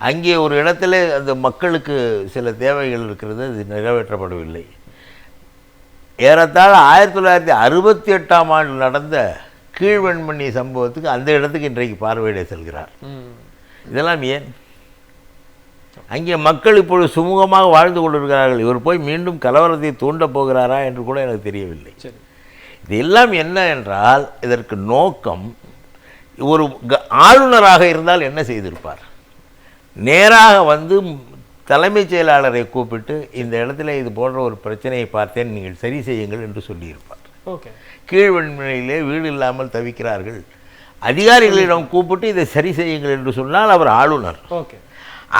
அங்கே ஒரு இடத்துல அந்த மக்களுக்கு சில தேவைகள் இருக்கிறது, அது நிறைவேற்றப்படவில்லை. ஏறத்தாழ 1968ஆம் ஆண்டு நடந்த கீழ்வெண்மணி சம்பவத்துக்கு அந்த இடத்துக்கு இன்றைக்கு பார்வையிட செல்கிறார். இதெல்லாம் ஏன்? அங்கே மக்கள் இப்பொழுது சுமூகமாக வாழ்ந்து கொண்டிருக்கிறார்கள். இவர் போய் மீண்டும் கலவரத்தை தூண்டப் போகிறாரா என்று கூட எனக்கு தெரியவில்லை. இதெல்லாம் என்ன என்றால் இதற்கு நோக்கம், ஒரு ஆளுநராக இருந்தால் என்ன செய்திருப்பார்? நேராக வந்து தலைமைச் செயலாளரை கூப்பிட்டு இந்த இடத்துல இது போன்ற ஒரு பிரச்சனையை பார்த்தேன், நீங்கள் சரி செய்யுங்கள் என்று சொல்லியிருப்பார். ஓகே, கீழ்வெண்மையிலே வீடு இல்லாமல் தவிக்கிறார்கள், அதிகாரிகளிடம் கூப்பிட்டு இதை சரி செய்யுங்கள் என்று சொன்னால் அவர் ஆளுநர். ஓகே,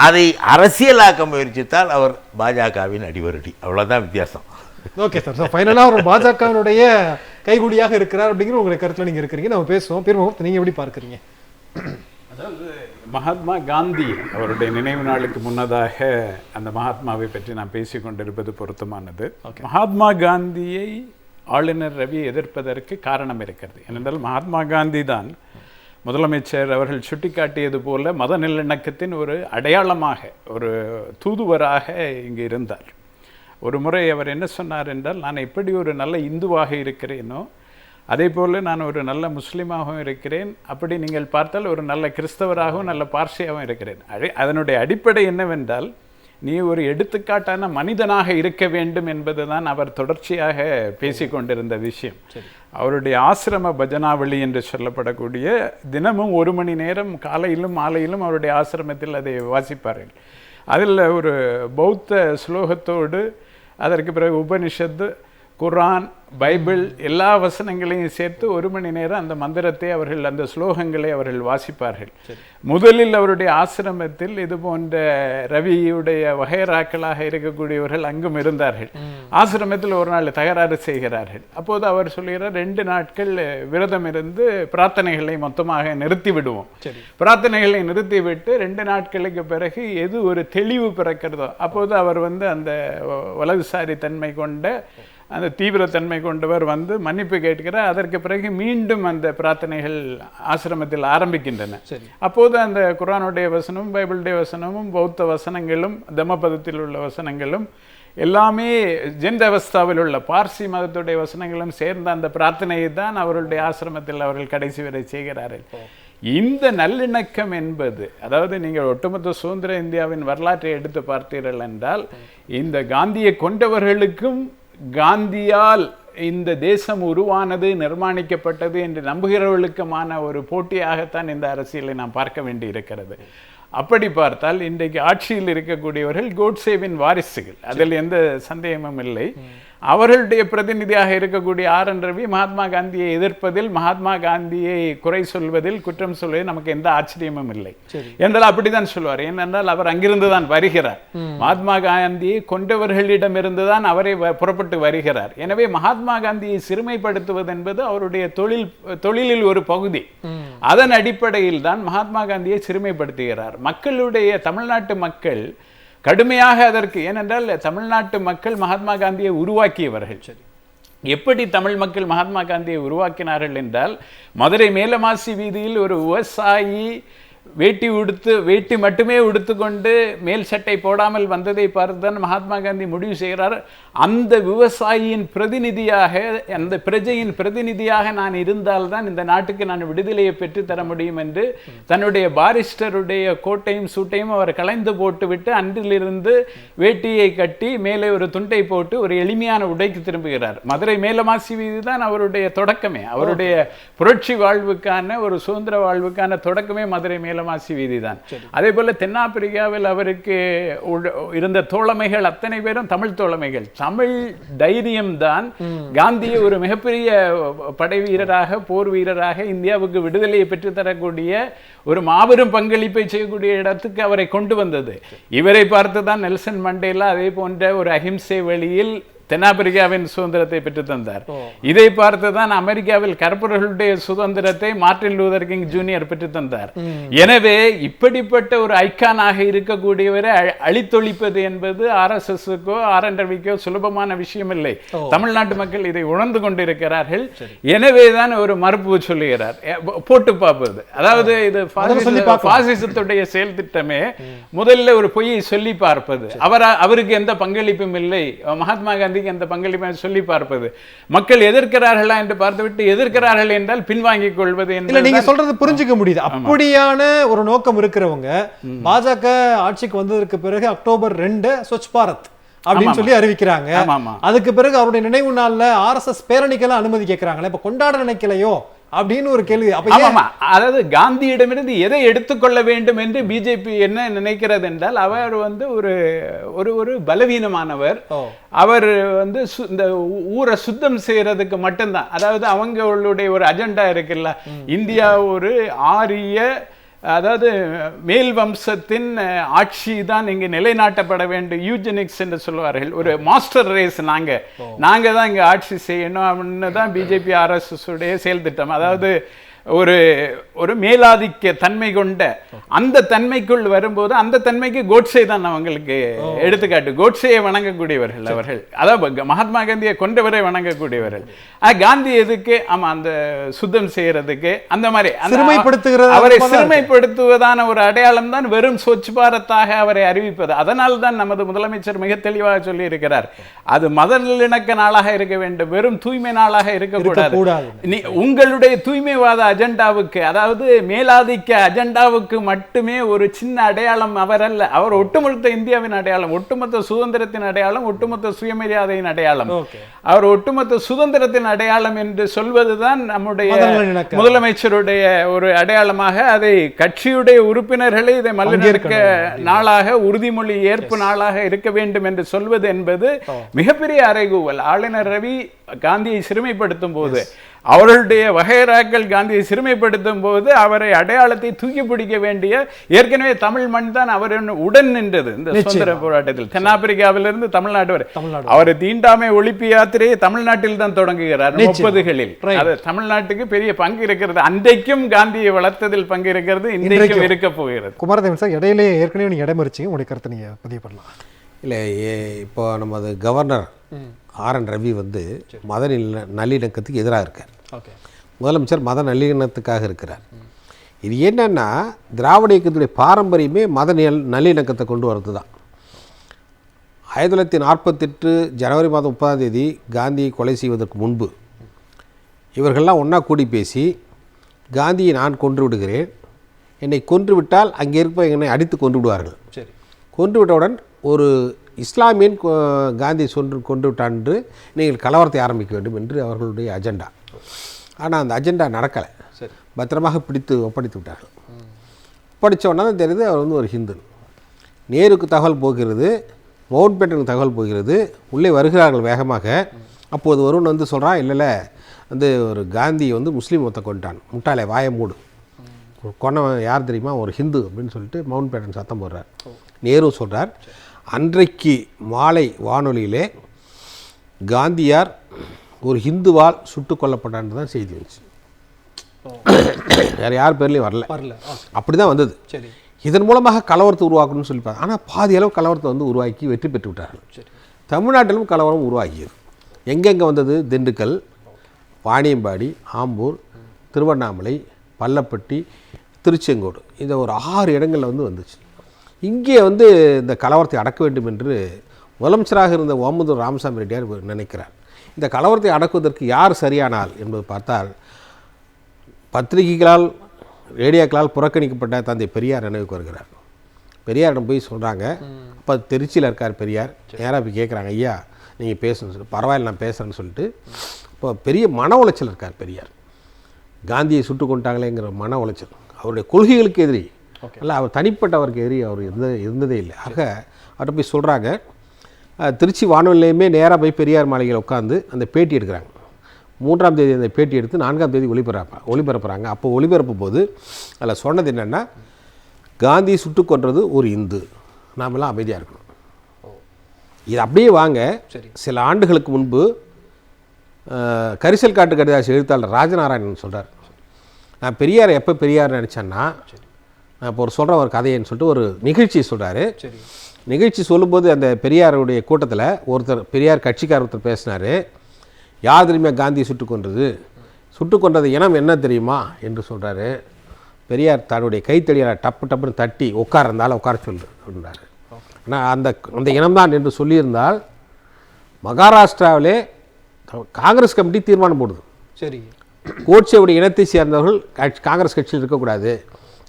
அதை அரசியலாக்க முயற்சித்தால் அவர் பாஜகவின் அடிவருடி. அவ்வளோதான் வித்தியாசம். Okay sir. ஸோ ஃபைனலாக ஒரு பாஜகவினுடைய கைகுடியாக இருக்கிறார் அப்படிங்கிற உங்களுடைய கருத்தில் நீங்கள் இருக்கிறீங்க. நம்ம பேசுவோம். பெருமுகத்தை நீங்கள் எப்படி பார்க்குறீங்க? அதாவது மகாத்மா காந்தி அவருடைய நினைவு நாளுக்கு முன்னதாக அந்த மகாத்மாவை பற்றி நான் பேசிக் கொண்டிருப்பது பொருத்தமானது. மகாத்மா காந்தியை ஆளுநர் ரவி எதிர்ப்பதற்கு காரணம் இருக்கிறது. ஏனென்றால் மகாத்மா காந்தி தான் முதலமைச்சர் அவர்கள் சுட்டிக்காட்டியது போல மத நல்லிணக்கத்தின் ஒரு அடையாளமாக, ஒரு தூதுவராக இங்கு இருந்தார். ஒரு முறை அவர் என்ன சொன்னார் என்றால், நான் எப்படி ஒரு நல்ல இந்துவாக இருக்கிறேனோ அதே போல் நான் ஒரு நல்ல முஸ்லீமாகவும் இருக்கிறேன், அப்படி நீங்கள் பார்த்தால் ஒரு நல்ல கிறிஸ்தவராகவும் நல்ல பார்சியாகவும் இருக்கிறேன். அதனுடைய அடிப்படை என்னவென்றால், நீ ஒரு எடுத்துக்காட்டான மனிதனாக இருக்க வேண்டும் என்பதுதான் அவர் தொடர்ச்சியாக பேசிக்கொண்டிருந்த விஷயம். அவருடைய ஆசிரம பஜனாவளி என்று சொல்லப்படக்கூடிய தினமும் 1 மணி நேரம் காலையிலும் மாலையிலும் அவருடைய ஆசிரமத்தில் அதை வாசிப்பார்கள். அதில் ஒரு பௌத்த ஸ்லோகத்தோடு அதற்கு பிறகு உபனிஷத்து, குர்ஆன், பைபிள் எல்லா வசனங்களையும் சேர்த்து 1 மணி நேரம் அந்த மந்திரத்தை அவர்கள், அந்த ஸ்லோகங்களை அவர்கள் வாசிப்பார்கள். முதலில் அவருடைய ஆசிரமத்தில் இது போன்ற ரவியுடைய வகைராக்களாக இருக்கக்கூடியவர்கள் அங்கும் இருந்தார்கள். ஆசிரமத்தில் ஒரு நாள் தகராறு செய்கிறார்கள். அப்போது அவர் சொல்கிறார், 2 நாட்கள் விரதம் இருந்து பிரார்த்தனைகளை மொத்தமாக நிறுத்தி விடுவோம். பிரார்த்தனைகளை நிறுத்திவிட்டு 2 நாட்களுக்கு பிறகு எது ஒரு தெளிவு பிறக்கிறதோ அப்போது அவர் வந்து அந்த வலதுசாரி தன்மை கொண்ட, அந்த தீவிரத்தன்மை கொண்டவர் வந்து மன்னிப்பு கேட்கிறார். அதற்கு பிறகு மீண்டும் அந்த பிரார்த்தனைகள் ஆசிரமத்தில் ஆரம்பிக்கின்றன. அப்போது அந்த குர்ஆனுடைய வசனமும் பைபிளுடைய வசனமும் பௌத்த வசனங்களும் தம்மபதத்தில் உள்ள வசனங்களும் எல்லாமே ஜென்தவஸ்தாவில் உள்ள பார்சி மதத்துடைய வசனங்களும் சேர்ந்த அந்த பிரார்த்தனையை தான் அவருடைய ஆசிரமத்தில் அவர்கள் கடைசி வரை செய்கிறார்கள். இந்த நல்லிணக்கம் என்பது, அதாவது நீங்கள் ஒட்டுமொத்த சுதந்திர இந்தியாவின் வரலாற்றை எடுத்து பார்த்தீர்கள் என்றால், இந்த காந்தியை கொண்டவர்களுக்கும் காந்தியால் இந்த தேசம் உருவானது, நிர்மாணிக்கப்பட்டது என்று நம்புகிறவர்களுக்குமான ஒரு போட்டியாகத்தான் இந்த அரசியலை நாம் பார்க்க வேண்டி இருக்கிறது. அப்படி பார்த்தால் இன்றைக்கு ஆட்சியில் இருக்கக்கூடியவர்கள் கோட்சேவின் வாரிசுகள், அதில் எந்த சந்தேகமும் இல்லை. அவர்களுடைய பிரதிநிதியாக இருக்கக்கூடிய RN ரவி மகாத்மா காந்தியை எதிர்ப்பதில், மகாத்மா காந்தியை குறை சொல்வதில், குற்றம் சொல்வதில் நமக்கு எந்த ஆச்சரியமும் இல்லை என்றால் அப்படித்தான் சொல்வார். ஏனென்றால் அவர் அங்கிருந்து தான் வருகிறார். மகாத்மா காந்தியை கொண்டவர்களிடமிருந்து தான் அவரை புறப்பட்டு வருகிறார். எனவே மகாத்மா காந்தியை சிறுமைப்படுத்துவது என்பது அவருடைய தொழிலில் ஒரு பகுதி. அதன் அடிப்படையில் தான் மகாத்மா காந்தியை சிறுமைப்படுத்துகிறார். மக்களுடைய, தமிழ்நாட்டு மக்கள் கடுமையாக அதற்கு, ஏனென்றால் தமிழ்நாட்டு மக்கள் மகாத்மா காந்தியை உருவாக்கியவர்கள். எப்படி தமிழ் மக்கள் மகாத்மா காந்தியை உருவாக்கினார்கள் என்றால், மதுரை மேலமாசி வீதியில் ஒரு விவசாயி வேட்டி மட்டுமே உடுத்துக்கொண்டு மேல் சட்டை போடாமல் வந்ததை பார்த்துதான் மகாத்மா காந்தி முடிவு செய்கிறார், அந்த விவசாயியின் பிரதிநிதியாக, அந்த பிரஜையின் பிரதிநிதியாக நான் இருந்தால்தான் இந்த நாட்டுக்கு நான் விடுதலையை பெற்றுத்தர முடியும் என்று தன்னுடைய பாரிஸ்டருடைய கோட்டையும் சூட்டையும் அவர் களைந்து போட்டுவிட்டு அன்றிலிருந்து வேட்டியை கட்டி மேலே ஒரு துண்டை போட்டு ஒரு எளிமையான உடைக்கு திரும்புகிறார். மதுரை மேலமாசி வீதி தான் அவருடைய தொடக்கமே, அவருடைய புரட்சி வாழ்வுக்கான, ஒரு சுதந்திர வாழ்வுக்கான தொடக்கமே மதுரை மேலமாசி வீதி தான். அதே போல தென்னாப்பிரிக்காவில் அவருக்கு இருந்த தோழமைகள் அத்தனை பேரும் தமிழ் தோழமைகள். தமிழ் தைரியம் தான் காந்தியை ஒரு மிகப்பெரிய படை வீரராக, போர் வீரராக, இந்தியாவுக்கு விடுதலையை பெற்றுத்தரக்கூடிய ஒரு மாபெரும் பங்களிப்பை செய்யக்கூடிய இடத்துக்கு அவரை கொண்டு வந்தது. இவரை பார்த்துதான் நெல்சன் மண்டேலா அதே போன்ற ஒரு அஹிம்சை வழியில் தென்னாப்பிரிக்காவின் சுதந்திரத்தை பெற்று தந்தார். இதை பார்த்துதான் அமெரிக்காவில் கருப்பர்களுடைய சுதந்திரத்தை மார்ட்டின் லூதர் கிங் ஜூனியர் பெற்று தந்தார். எனவே இப்படிப்பட்ட ஒரு ஐக்கானாக இருக்கக்கூடியவரை அழித்தொழிப்பது என்பது RSSக்கோ RN ரவிக்கோ சுலபமான விஷயம் இல்லை. தமிழ்நாட்டு மக்கள் இதை உணர்ந்து கொண்டிருக்கிறார்கள். எனவேதான் ஒரு மறுப்பு சொல்லுகிறார், போட்டு பார்ப்பது. அதாவது இது பாசிசத்துடைய செயல் திட்டமே முதல்ல ஒரு பொய்யை சொல்லி பார்ப்பது. அவருக்கு எந்த பங்களிப்பும் இல்லை, மகாத்மா காந்தி அந்த பங்களிப்பை சொல்லி பார்ப்பது. மக்கள் எதிர்க்கிறார்களா என்று பார்த்துவிட்டு எதிர்க்கிறார்கள் என்றால் பின்வாங்கிக் கொள்வது. நீங்க சொல்றது புரிஞ்சுக்க முடியுது. அப்படியான ஒரு நோக்கம் இருக்கிறவங்க பாஜக ஆட்சிக்கு வந்ததற்கு பிறகு அக்டோபர் 2 ஸ்வச் பாரத் அப்படின்னு சொல்லி அறிவிக்கிறாங்க. ஆமாமா. அதுக்கு பிறகு அவருடைய நினைவு நாள்ல RSS பேரணிக்கெல்லாம் அனுமதி கேட்கிறாங்களே, இப்ப கொண்டாட நினைக்கலையோ அப்படின்னு ஒரு கேள்வி. அப்ப ஆமாமா, அதாவது காந்தியிடமிருந்து எதை எடுத்துக்கொள்ள வேண்டும் என்று பிஜேபி என்ன நினைக்கிறது என்றால், அவர் வந்து ஒரு பலவீனமானவர். அவர் வந்து இந்த ஊரை சுத்தம் செய்யறதுக்கு மட்டும்தான், அதாவது அவங்களுடைய ஒரு அஜெண்டா இருக்குல்ல, இந்தியா ஒரு ஆரிய, அதாவது மேல் வம்சத்தின் ஆட்சி தான் இங்கு நிலைநாட்டப்பட வேண்டும், யூஜெனிக்ஸ் என்று சொல்வார்கள், ஒரு மாஸ்டர் ரேஸ், நாங்க தான் இங்க ஆட்சி செய்யணும் அப்படின்னு தான் பிஜேபி RSS உடைய செயல் திட்டம். அதாவது ஒரு மேலாதிக்க தன்மை கொண்ட அந்த தன்மைக்குள் வரும்போது அந்த தன்மைக்கு கோட்சே தான் அவங்களுக்கு எடுத்துக்காட்டு. கோட்சேயை வணங்கக்கூடியவர்கள் அவர்கள், அதாவது மகாத்மா காந்தியை கொண்டவரை வணங்கக்கூடியவர்கள். காந்தி எதுக்கு? ஆமா, அந்த சுத்தம் செய்யறதுக்கு, அந்த மாதிரி அவரை சிறுமைப்படுத்துவதான ஒரு அடையாளம் தான் வெறும் ஸ்வச் பாரத்தாக அவரை அறிவிப்பது. அதனால் தான் நமது முதலமைச்சர் மிக தெளிவாக சொல்லி இருக்கிறார், அது மத நல்லிணக்க நாளாக இருக்க வேண்டும், வெறும் தூய்மை நாளாக இருக்கக்கூடாது. உங்களுடைய தூய்மைவாத அஜெண்டாவுக்கு, அதாவது மேலாதிக்க அஜெண்டாவுக்கு மட்டுமே ஒரு சின்ன அடையாளம் அவர் அல்ல, அவர் ஒட்டுமொத்த இந்தியாவின் அடையாளம், ஒட்டுமொத்த சுதந்திரத்தின் அடையாளம், ஒட்டுமொத்த சுயமரியாதையின் அடையாளம். அவர் ஒட்டுமொத்த சுதந்திரத்தின் அடையாளம் என்று சொல்வதுதான் நம்முடைய முதலமைச்சருடைய ஒரு அடையாளமாக, அதை கட்சியுடைய உறுப்பினர்களே இதை மல்லிணக்க நாளாக, உறுதிமொழி ஏற்பு நாளாக இருக்க வேண்டும் என்று சொல்வது என்பது மிகப்பெரிய அறைகூவல். ஆளுநர் ரவி காந்தியை சிறுமைப்படுத்தும் போது, அவர்களுடைய வகைராக்கள் காந்தியை சிறுமைப்படுத்தும் போது அவரை அடையாளத்தை தூக்கி பிடிக்க வேண்டிய, ஏற்கனவே தமிழ் மண் தான் அவர் உடன் நின்றது இந்த சுதந்திர போராட்டத்தில். தென்னாப்பிரிக்காவிலிருந்து தமிழ்நாடு வரை அவர் தீண்டாமை ஒழிப்பு யாத்திரையை தமிழ்நாட்டில் தான் தொடங்குகிறார் 30களில். அது தமிழ்நாட்டுக்கு பெரிய பங்கு இருக்கிறது, அன்றைக்கும் காந்தியை வளர்த்ததில் பங்கு இருக்கிறது, இன்றைக்கும் இருக்க போகிறது. குமாரதேவன் சார், இடையிலே ஏற்கனவே நீங்க இடமறிச்சிங்க, உங்களுடைய கருத்தை நீங்க பதிவு பண்ணலாம். இல்லை, இப்போ நமது கவர்னர் RN ரவி வந்து மத நல்லிணக்கத்துக்கு எதிராக இருக்கார். முதலமைச்சர் மத நல்லிணக்கத்துக்காக இருக்கிறார். இது என்னன்னா, திராவிட இயக்கத்துடைய பாரம்பரியமே மத நல்லிணக்கத்தை கொண்டு வரது தான். 1948 ஜனவரி மாதம் 30ஆம் தேதி காந்தியை கொலை செய்வதற்கு முன்பு இவர்கள்லாம் ஒன்றா கூடி பேசி, காந்தியை நான் கொன்று விடுகிறேன், என்னை கொன்று விட்டால் அங்கே இருப்ப என்னை அடித்து கொன்று விடுவார்கள், கொன்று விட்டவுடன் ஒரு இஸ்லாமியன் காந்தி கொண்டு விட்டான் என்று நீங்கள் கலவரத்தை ஆரம்பிக்க வேண்டும் என்று அவர்களுடைய அஜெண்டா. ஆனால் அந்த அஜெண்டா நடக்கலை, பத்திரமாக பிடித்து ஒப்படைத்து விட்டார்கள். ஒப்படைச்சோன்னா தான் தெரியுது அவர் வந்து ஒரு ஹிந்து. நேருக்கு தகவல் போகிறது, மவுண்ட் பேட்டனுக்கு தகவல் போகிறது, உள்ளே வருகிறார்கள் வேகமாக. அப்போது ஒருவன் வந்து சொல்கிறான், இல்லை வந்து ஒரு காந்தி வந்து முஸ்லீம் ஒருத்த கொண்டான், முட்டாளே வாய மூடு, கொன்னவன் யார் தெரியுமா, ஒரு ஹிந்து அப்படின்னு சொல்லிட்டு மவுண்ட் பேட்டன் சத்தம் போடுறார். நேரு சொல்கிறார், அன்றைக்கு மாலை வானொலியிலே காந்தியார் ஒரு ஹிந்துவால் சுட்டு கொல்லப்பட்டான்னு தான் செய்தி வந்துச்சு. வேறு யார் பேர்லேயும் வரல, அப்படி தான் வந்தது. இதன் மூலமாக கலவரத்தை உருவாக்கணும்னு சொல்லிப்பாங்க. ஆனால் பாதி அளவு கலவரத்தை வந்து உருவாக்கி வெற்றி பெற்று விட்டார்கள். தமிழ்நாட்டிலும் கலவரம் உருவாகியது. எங்கெங்கே வந்தது? திண்டுக்கல், வாணியம்பாடி, ஆம்பூர், திருவண்ணாமலை, பள்ளப்பட்டி, திருச்செங்கோடு, இந்த ஒரு 6 இடங்களில் வந்து வந்துச்சு. இங்கே வந்து இந்த கலவரத்தை அடக்க வேண்டும் என்று முதலமைச்சராக இருந்த ஓமந்தூர் ராமசாமி ரெட்டியார் நினைக்கிறார். இந்த கலவரத்தை அடக்குவதற்கு யார் சரியானால் என்பது பார்த்தால், பத்திரிகைகளால் ரேடியோக்களால் புறக்கணிக்கப்பட்ட தந்தை பெரியார் நினைவுக்கு வருகிறார். பெரியாரிடம் போய் சொல்கிறாங்க, அப்போ திருச்சியில் இருக்கார் பெரியார், நேராக போய் கேட்குறாங்க, ஐயா நீங்கள் பேசணும்னு சொல்லி, பரவாயில்ல நான் பேசுகிறேன்னு சொல்லிட்டு. இப்போ பெரிய மன உளைச்சல் இருக்கார் பெரியார், காந்தியை சுட்டு கொண்டாங்களேங்கிற மன உளைச்சல், அவருடைய கொள்கைகளுக்கு எதிரி அல்ல, அவர் தனிப்பட்டவருக்கு எதிரி அவர் இருந்ததே இல்லை. ஆக அவர்கிட்ட போய் சொல்கிறாங்க. திருச்சி வானொலியிலையுமே நேராக போய் பெரியார் மாளிகையில் உட்காந்து அந்த பேட்டி எடுக்கிறாங்க. 3ஆம் தேதி அந்த பேட்டி எடுத்து 4ஆம் தேதி ஒளிபரப்புகிறாங்க. அப்போ ஒளிபரப்பும் போது அதில் சொன்னது என்னென்னா, காந்தி சுட்டு கொன்றது ஒரு இந்து, நாமெல்லாம் அமைதியாக இருக்கணும். இது அப்படியே வாங்க. சில ஆண்டுகளுக்கு முன்பு கரிசல் காட்டு கடிதாசி எழுத்தாளர் ராஜநாராயணன் சொல்கிறார், நான் பெரியார் எப்போ பெரியார் நினச்சேன்னா, நான் இப்போ சொல்கிறேன் ஒரு கதைன்னு சொல்லிட்டு ஒரு நிகழ்ச்சி சொல்கிறாரு. நிகழ்ச்சி சொல்லும்போது அந்த பெரியாருடைய கூட்டத்தில் ஒருத்தர், பெரியார் கட்சிக்கார ஒருத்தர் பேசினார், யார் தெரியுமா காந்தியை சுட்டு கொன்றது இனம் என்ன தெரியுமா என்று சொல்கிறாரு. பெரியார் தன்னுடைய கைத்தடியால் டப்புன்னு தட்டி உட்கார்ந்தால் உட்கார சொல்லு அப்படின்றாரு. ஆனால் அந்த இனம்தான் என்று சொல்லியிருந்தால் மகாராஷ்டிராவிலே காங்கிரஸ் கமிட்டி தீர்மானம் போடுது, சரி கோட்சேவுடைய இனத்தை சேர்ந்தவர்கள் காங்கிரஸ் கட்சியில் இருக்கக்கூடாது,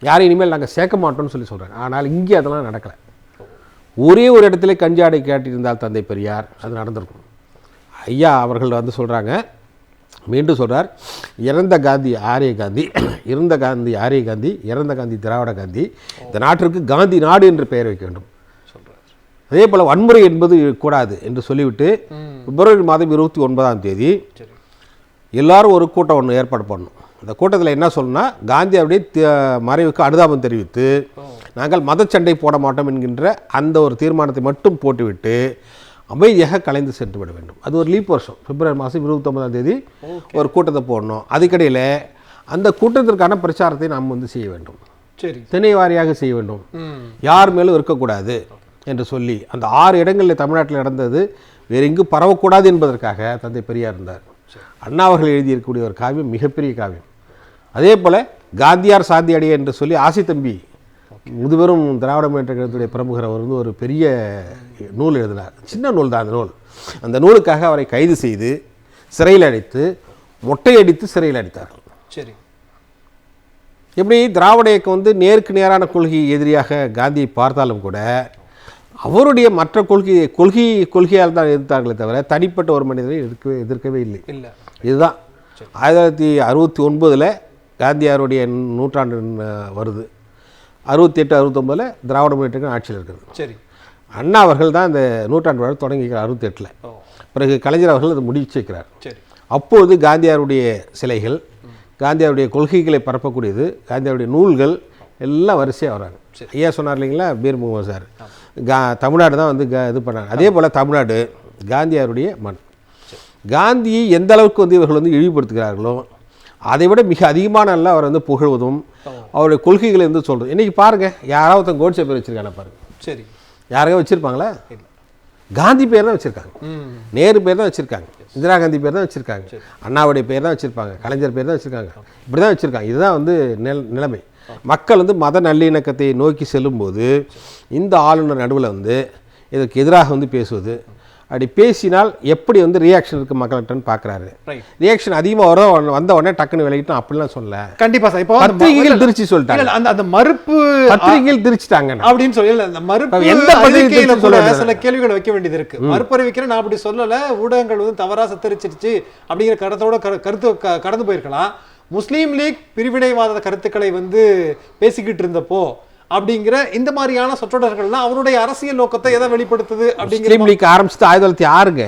யாரும் இனிமேல் நாங்கள் சேர்க்க மாட்டோம்னு சொல்கிறாங்க. ஆனால் இங்கே அதெல்லாம் நடக்கலை. ஒரே ஒரு இடத்துல கஞ்சாடை கேட்டிருந்தால் தந்தை பெரியார் அது நடந்திருக்கும். ஐயா அவர்கள் வந்து சொல்கிறாங்க, மீண்டும் சொல்கிறார், இறந்த காந்தி ஆரிய காந்தி, இருந்த காந்தி ஆரிய காந்தி, இறந்த காந்தி திராவிட காந்தி, இந்த நாட்டிற்கு காந்தி நாடு என்று பெயர் வைக்க வேண்டும். அதே போல் வன்முறை என்பது கூடாது என்று சொல்லிவிட்டு பிப்ரவரி மாதம் 29ஆம் தேதி எல்லாரும் ஒரு கூட்டம் ஒன்று ஏற்பாடு பண்ணணும். அந்த கூட்டத்தில் என்ன சொல்லணும்னா, காந்தியாருடைய மறைவுக்கு அனுதாபம் தெரிவித்து நாங்கள் மதச்சண்டை போட மாட்டோம் என்கின்ற அந்த ஒரு தீர்மானத்தை மட்டும் போட்டுவிட்டு அமைதியாக கலைந்து சென்று விட வேண்டும். அது ஒரு லீப் வருஷம், பிப்ரவரி மாதம் 29ஆம் தேதி ஒரு கூட்டத்தை போடணும். அதுக்கடையில் அந்த கூட்டத்திற்கான பிரச்சாரத்தை நாம் வந்து செய்ய வேண்டும். சரி, திணை வாரியாக செய்ய வேண்டும், யார் மேலும் இருக்கக்கூடாது என்று சொல்லி அந்த 6 இடங்களில் தமிழ்நாட்டில் நடந்தது வேறு எங்கு பரவக்கூடாது என்பதற்காக தந்தை பெரியார் இருந்தார். அண்ணா அவர்கள் எழுதியிருக்கக்கூடிய ஒரு காவியம் மிகப்பெரிய காவியம். அதே போல் காந்தியார் சாந்தியடைய என்று சொல்லி ஆசி தம்பி முதுபெரும் திராவிட முன்னேற்ற கழகத்துடைய பிரமுகர் அவர் வந்து ஒரு பெரிய நூல் எழுதினார். சின்ன நூல் தான் அந்த நூல். அந்த நூலுக்காக அவரை கைது செய்து சிறையில் அடைத்து மொட்டையடித்து சிறையில் அடைத்தார்கள். சரி, எப்படி திராவிட இயக்கம் வந்து நேருக்கு நேரான கொள்கை எதிரியாக காந்தியை பார்த்தாலும் கூட அவருடைய மற்ற கொள்கையால் தான் எதிர்த்தார்களே தவிர தனிப்பட்ட ஒரு மனிதரை எதிர்க்கவே இல்லை. இதுதான் 1969 காந்தியாருடைய நூற்றாண்டு வருது. 68, 69 திராவிட முன்னேற்ற ஆட்சியில் இருக்கிறது. சரி, அண்ணா அவர்கள் தான் இந்த நூற்றாண்டு விழா தொடங்கிக்கிறார் 68. பிறகு கலைஞர் அவர்கள் அதை முடிச்சு வைக்கிறார். சரி, அப்பொழுது காந்தியாருடைய சிலைகள், காந்தியாருடைய கொள்கைகளை பரப்பக்கூடியது, காந்தியாருடைய நூல்கள் எல்லாம் வரிசையாக வராங்க. ஐயா சொன்னார் இல்லைங்களா, பீர் முகமது சார், தமிழ்நாடு தான் வந்து இது பண்ணாங்க. அதே போல் தமிழ்நாடு காந்தியாருடைய மண். காந்தியை எந்த அளவுக்கு வந்து இவர்கள் வந்து இழிவுபடுத்துகிறார்களோ அதை விட மிக அதிகமான அல்ல அவர் வந்து புகழ்வதும் அவருடைய கொள்கைகளை வந்து சொல்கிறது. இன்றைக்கி பாருங்கள், யாராவது கோட்சே பேர் வச்சுருக்காங்க பாருங்கள். சரி, யாராவது வச்சுருப்பாங்களா? காந்தி பேர் தான் வச்சுருக்காங்க, நேரு பேர் தான் வச்சுருக்காங்க, இந்திரா காந்தி பேர் தான் வச்சுருக்காங்க, அண்ணாவுடைய பேர் தான் வச்சுருப்பாங்க, கலைஞர் பேர் தான் வச்சுருக்காங்க. இப்படி தான் வச்சுருக்காங்க. இதுதான் வந்து நிலைமை. மக்கள் வந்து மத நல்லிணக்கத்தை நோக்கி செல்லும்போது இந்த ஆளுநர் நடுவில் வந்து இதற்கு எதிராக வந்து பேசுவது, அப்படி பேசினால் எப்படி வந்து ரியாக்ஷன் இருக்குது மக்கள்கிட்டன்னு பார்க்குறாரு. ரியாக்ஷன் அதிகமாக வந்த உடனே டக்குன்னு விலகிட்டோம் அப்படிலாம் சொல்ல. கண்டிப்பாக சார். இப்போ பத்திரிகைகள் திருச்சி சொல்லிட்டாங்க, அந்த மறுப்பு பத்திரிகைகள் திருச்சிட்டாங்க அப்படின்னு சொல்லி அந்த மறுப்பு எந்த பத்திரிகையில கூட சில கேள்விகளை வைக்க வேண்டியது இருக்கு. மறுப்பறிவிக்கிற நான் அப்படி சொல்லலை, ஊடகங்கள் வந்து தவறாக சித்தரிச்சிருச்சு அப்படிங்கிற கருத்தோட கருத்து கடந்து போயிருக்கலாம். முஸ்லீம் லீக் பிரிவினைவாத கருத்துக்களை வந்து பேசிக்கிட்டு இருந்தப்போ அப்படிங்கிற இந்த மாதிரியான சொற்றொடர்கள்லாம் அவருடைய அரசியல் நோக்கத்தை எதை வெளிப்படுத்துது அப்படிங்கிற. முஸ்லீம் லீக் ஆரம்பிச்சது 1906ங்க.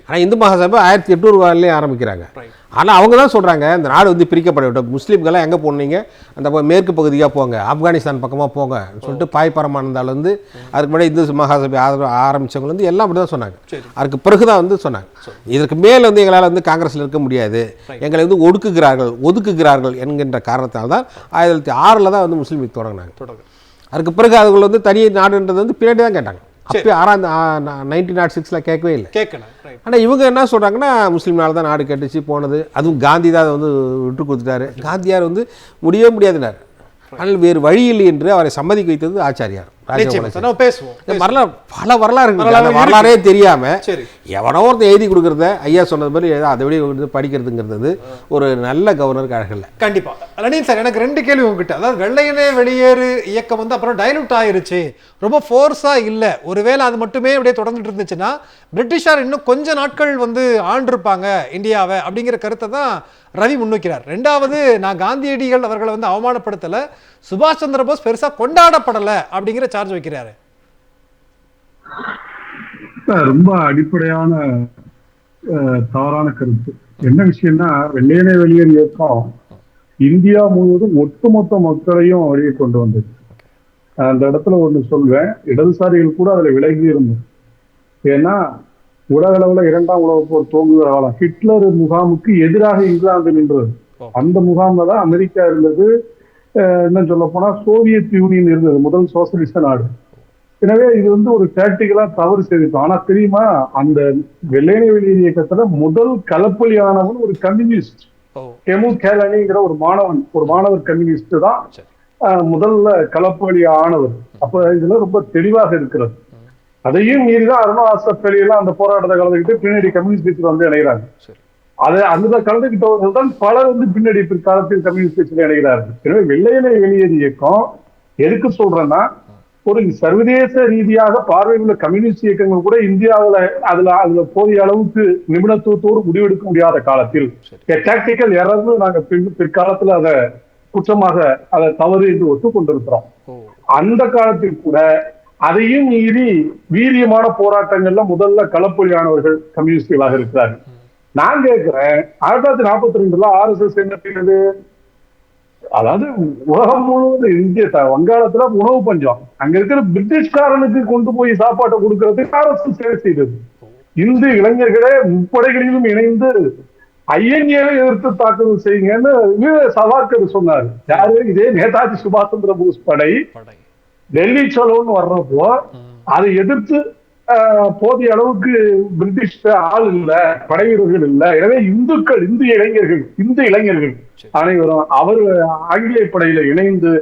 ஆனால் இந்து மகாசபை 1800 ஆரம்பிக்கிறாங்க. ஆனால் அவங்க தான் சொல்கிறாங்க இந்த நாடு வந்து பிரிக்கப்பட விட்டோம், முஸ்லீம்கெல்லாம் எங்கே போனீங்க, அந்த மேற்கு பகுதியாக போங்க, ஆப்கானிஸ்தான் பக்கமாக போங்க சொல்லிட்டு பாய் பரமானந்தால் வந்து அதுக்கு முன்னாடி இந்து மகாசபை ஆரம்பித்தவங்க வந்து எல்லாம் அப்படி தான் சொன்னாங்க. அதுக்கு பிறகு தான் வந்து சொன்னாங்க இதற்கு மேலே வந்து எங்களால் வந்து காங்கிரஸில் இருக்க முடியாது, எங்களை வந்து ஒதுக்குகிறார்கள் என்கின்ற காரணத்தால் தான் 1906 தான் வந்து முஸ்லீம் லீக் தொடங்கினாங்க. அதுக்கு பிறகு அதுக்குள்ள வந்து தனி நாடுன்றது வந்து பின்னாடி தான் கேட்டாங்க. அப்போ 1906 கேட்கவே இல்லை. ஆனால் இவங்க என்ன சொல்கிறாங்கன்னா முஸ்லீம் நாள் தான் நாடு கேட்டுச்சு போனது, அதுவும் காந்தி தான் அதை வந்து விட்டு கொடுத்துட்டாரு. காந்தியார் வந்து முடியவே முடியாதுனார். ஆனால் வேறு வழி இல்லை என்று அவரை சம்மதிக்க வைத்தது ஆச்சாரியார். பல வரலாறே தெரியாம எவனோ ஒருத்தர் எழுதி கொடுக்கறத ஐயா சொன்னது மாதிரி அதை விட படிக்கிறதுங்கிறது ஒரு நல்ல கவர்னருக்கு அழகல்ல. கண்டிப்பா லெனின் சார், எனக்கு 2 கேள்வி உங்ககிட்ட. அதாவது வெள்ளையனே வெளியேறு இயக்கம் வந்து அப்புறம் டைலூட் ஆயிருச்சு, ரொம்ப ஃபோர்ஸா இல்லை, ஒருவேளை அது மட்டுமே அப்படியே தொடர்ந்துட்டு இருந்துச்சுன்னா பிரிட்டிஷார் இன்னும் கொஞ்ச நாட்கள் வந்து ஆண்டிருப்பாங்க இந்தியாவை அப்படிங்கிற கருத்தை தான் ரவி முன்வைக்கிறார். 2வது, நான் காந்தியடிகள் அவர்களை வந்து அவமானப்படுத்தல, சுபாஷ் சந்திர போஸ் பெருசா கொண்டாடப்படல அப்படிங்கிற சார்ஜ் வைக்கிறாரு. ரொம்ப அடிப்படையான தவறான கருத்து. என்ன விஷயம்னா, வெள்ளையனே வெளியேறு இயக்கம் இந்தியா முழுவதும் ஒட்டுமொத்த மக்களையும் வெளியே கொண்டு வந்தது. அந்த இடத்துல ஒண்ணு சொல்வேன், இடதுசாரிகள் கூட அதுல விலகி இருந்தோம். ஏன்னா உலக அளவுல 2ஆம் உலக போர் துவங்குகிற காலம், ஹிட்லர் முகாமுக்கு எதிராக இங்கிலாந்து நின்றது. அந்த முகாம்ல தான் அமெரிக்கா இருந்தது. என்ன சொல்ல போனா சோவியத் யூனியன் இருந்தது, முதல் சோசியலிச நாடு. எனவே இது வந்து ஒரு டாக்டிக்கலா தவறு செய்திருக்கோம். ஆனா தெரியுமா, அந்த வெள்ளையனே வெளியேறு இயக்கத்துல முதல் களப்பலியானவன் ஒரு கம்யூனிஸ்ட், கெமு கேலனிங்கிற ஒரு மாணவர் கம்யூனிஸ்ட் தான் முதல்ல களப்பலி ஆனவர். அப்ப இதுல ரொம்ப தெளிவாக இருக்கிறது. அதையும் மீறிதான் அருணா ஆசப் எல்லாம் அந்த போராட்டத்தை கலந்துக்கிட்டு பின்னாடி கம்யூனிஸ்ட் கட்சியில் வந்து இணைகிறாங்க. அதை அந்த கலந்துக்கிட்டவர்கள் தான் பலர் வந்து பின்னாடி பிற்காலத்தில் கம்யூனிஸ்ட் கட்சியில் இணைகிறார்கள். எனவே வெள்ளையனே வெளியேறு இயக்கம் எதுக்கு சொல்றேன்னா, ஒரு சர்வதேச ரீதியாக பார்வையுள்ள கம்யூனிஸ்ட் இயக்கங்கள் கூட இந்தியாவில் அதுல போதிய அளவுக்கு நிபுணத்துவத்தோடு முடிவெடுக்க முடியாத காலத்தில் டாக்டிக்கல் எரர்னு நாங்க பிற்காலத்துல அதை குற்றமாக அதை தவறு என்று ஒத்துக்கொண்டிருக்கிறோம். அந்த காலத்தில் கூட அதையும் மீறி வீரியமான போராட்டங்கள்ல முதல்ல களப்பொழியானவர்கள் கம்யூனிஸ்டுகளாக இருக்கிறார்கள். நான் கேட்கிறேன், 1942 RSS என்ன செய்யறது? அதாவது உலகம் முழுவதும் இந்திய வங்காளத்துல உணவு பஞ்சம், அங்க இருக்கிற பிரிட்டிஷ்காரனுக்கு கொண்டு போய் சாப்பாட்டை கொடுக்கறதுக்கு RSS சேவை செய்தது. இந்து இளைஞர்களே முப்படைகளிலும் இணைந்து ஐஎன்ஏவை எதிர்த்து தாக்குதல் செய்யுங்கன்னு சவார்கர் சொன்னார். யாரு? இதே நேதாஜி சுபாஷ் சந்திர போஸ் படை டெல்லி சலோன்னு வர்றப்போ அதை எதிர்த்து போதிய அளவுக்கு பிரிட்டிஷ் ஆள் இல்ல, படை வீரர்கள் இல்ல. எனவே இந்து இளைஞர்கள் அனைவரும் அவர் ஆங்கிலேய படையில இணைந்து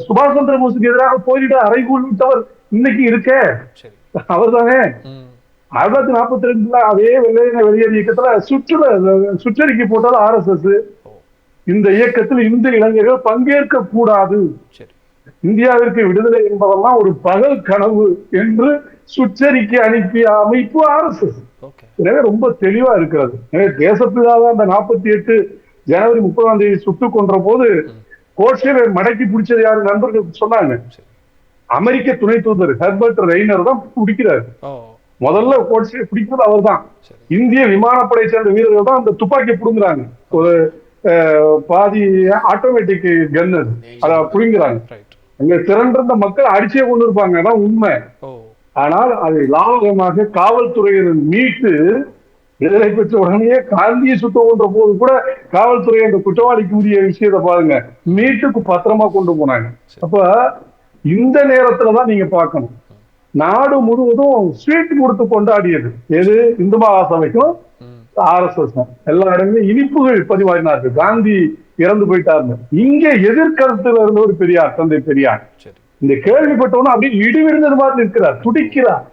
சுபாஷ் சந்திர போஸுக்கு எதிராக போரிட அறைகூல் விட்டவர் இன்னைக்கு இருக்க அவர் தானே. 1942 அதே வெளியேறு இயக்கத்துல சுற்றறிக்கை போட்டால் RSS இந்த இயக்கத்தில் இந்து இளைஞர்கள் பங்கேற்க கூடாது, இந்தியாவிற்கு விடுதலை என்பதெல்லாம் ஒரு பகல் கனவு என்று சுற்றறிக்கை அனுப்பிய அமைப்பு RSS. எனவே ரொம்ப தெளிவா இருக்கிறது. எனவே தேசப்பிதாவை அந்த 48 ஜனவரி 30 சுட்டுக் கொன்ற போது கோட்சேவை மடக்கி பிடிச்சது யாரு? நண்பர்கள் சொன்னாங்க. அமெரிக்க துணை தூதர் ஹெர்பர்ட் ரெய்னர் தான் பிடிக்கிறாரு. முதல்ல கோட்சேவை பிடிக்கிறது அவர் தான். இந்திய விமானப்படை சேர்ந்த வீரர்கள் தான் அந்த துப்பாக்கியை புடுங்குறாங்க. ஒரு பாதி ஆட்டோமேட்டிக் கன்னு அதை புடுங்குறாங்க. அங்க திரண்டிருந்த மக்கள் அடிச்சே கொண்டு இருப்பாங்க, அதான் உண்மை. ஆனால் அதை லாபகமாக காவல்துறையினர் மீட்டு விடுதலை பெற்ற உடனே காந்தியை சுத்த கொன்ற போது கூட காவல்துறை அந்த குற்றவாளிக்கு உரிய விஷயத்தை பாருங்க, மீட்டுக்கு பத்திரமா கொண்டு போனாங்க. அப்ப இந்த நேரத்துலதான் நீங்க பார்க்கணும், நாடு முழுவதும் ஸ்வீட் கொடுத்து கொண்டாடியது எது? இந்து மகாசபைக்கும் RSS எல்லா இடங்களும் இனிப்புகள் பதிவாயினார்கள். காந்தி இறந்து போயிட்டாரு. இங்க எதிர்கருத்துல இருந்த ஒரு பெரியார், தந்தை பெரியார், இந்த கேள்விப்பட்டவன அப்படியே இடிவிருந்தது மாதிரி இருக்கிறார், துடிக்கிறார்.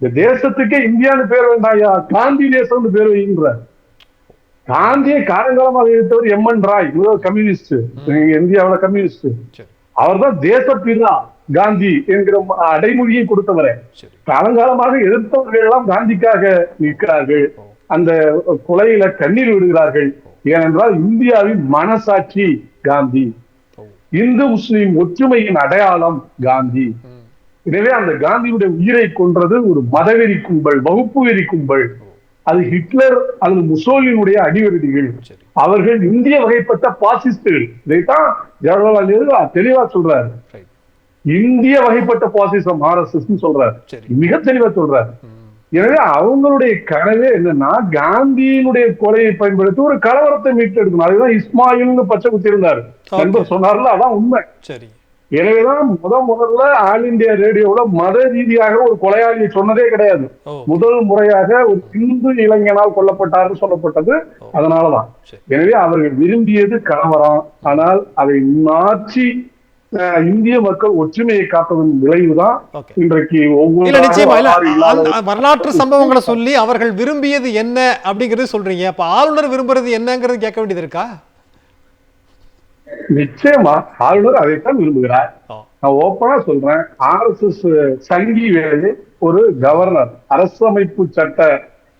இந்த தேசத்துக்கே இந்தியான்னு பேர் வேண்டாயா, காந்தி தேசம்னு பேர் வைக்கிறார். காந்தியை காலங்காலமாக இருந்தவர் MN ராய், கம்யூனிஸ்ட், இந்தியாவில் கம்யூனிஸ்ட். அவர் தான் தேசப்பிதா காந்தி என்கிற அடைமொழியை கொடுத்தவரை. காலங்காலமாக எதிர்த்தவர்கள் எல்லாம் காந்திக்காக நிற்கிறார்கள், அந்த கொலையில கண்ணீர் விடுகிறார்கள். ஏனென்றால் இந்தியாவின் மனசாட்சி காந்தி, இந்து முஸ்லிம் ஒற்றுமையின் அடையாளம் காந்தி. எனவே அந்த காந்தியுடைய உயிரை கொன்றது ஒரு மதவெறி கும்பல், வகுப்பு வெறி கும்பல். அது ஹிட்லர் அல்லது முசோலினுடைய அடிவருடிகள். அவர்கள் இந்திய வகைப்பட்ட பாசிஸ்டுகள். இதைத்தான் ஜவஹர்லால் நேரு தெளிவா சொல்றாரு. இந்திய வகைப்பட்ட பாசிசம் RSS சொல்றாரு, மிக தெளிவா சொல்றாரு. எனவே அவங்களுடைய கனவே என்னன்னா, காந்தியினுடைய கொலையை பயன்படுத்தி ஒரு கலவரத்தை மீட்டெடுக்கணும். அதுதான் இஸ்மாயில்னு பச்சை குத்தி இருந்தாரு நண்பர் சொன்னார்ல, அதான் உண்மை. எனவேதான் முதல்ல ஆல் இந்தியா ரேடியோல மத ரீதியாக ஒரு கொலையாளியை சொன்னதே கிடையாது. முதல் முறையாக ஒரு இந்து இளைஞனால் கொல்லப்பட்டார்னு சொல்லப்பட்டது அதனாலதான். எனவே அவர்கள் விரும்பியது கலவரம். ஆனால் அதை மாற்றி இந்திய மக்கள் ஒற்றுமையை காப்பதன் விளைவுதான் இன்றைக்கு வரலாற்று சம்பவங்களை சொல்லி அவர்கள் விரும்பியது என்ன அப்படிங்கிறது சொல்றீங்க. அப்ப ஆளுநர் விரும்புறது என்னங்கிறது கேட்க வேண்டியது இருக்கா? நிச்சயமா ஆளுநர் அதைத்தான் விரும்புகிறார். நான் ஓப்பனா சொல்றேன், RSS சங்கி வேலை ஒரு கவர்னர், அரசமைப்பு சட்ட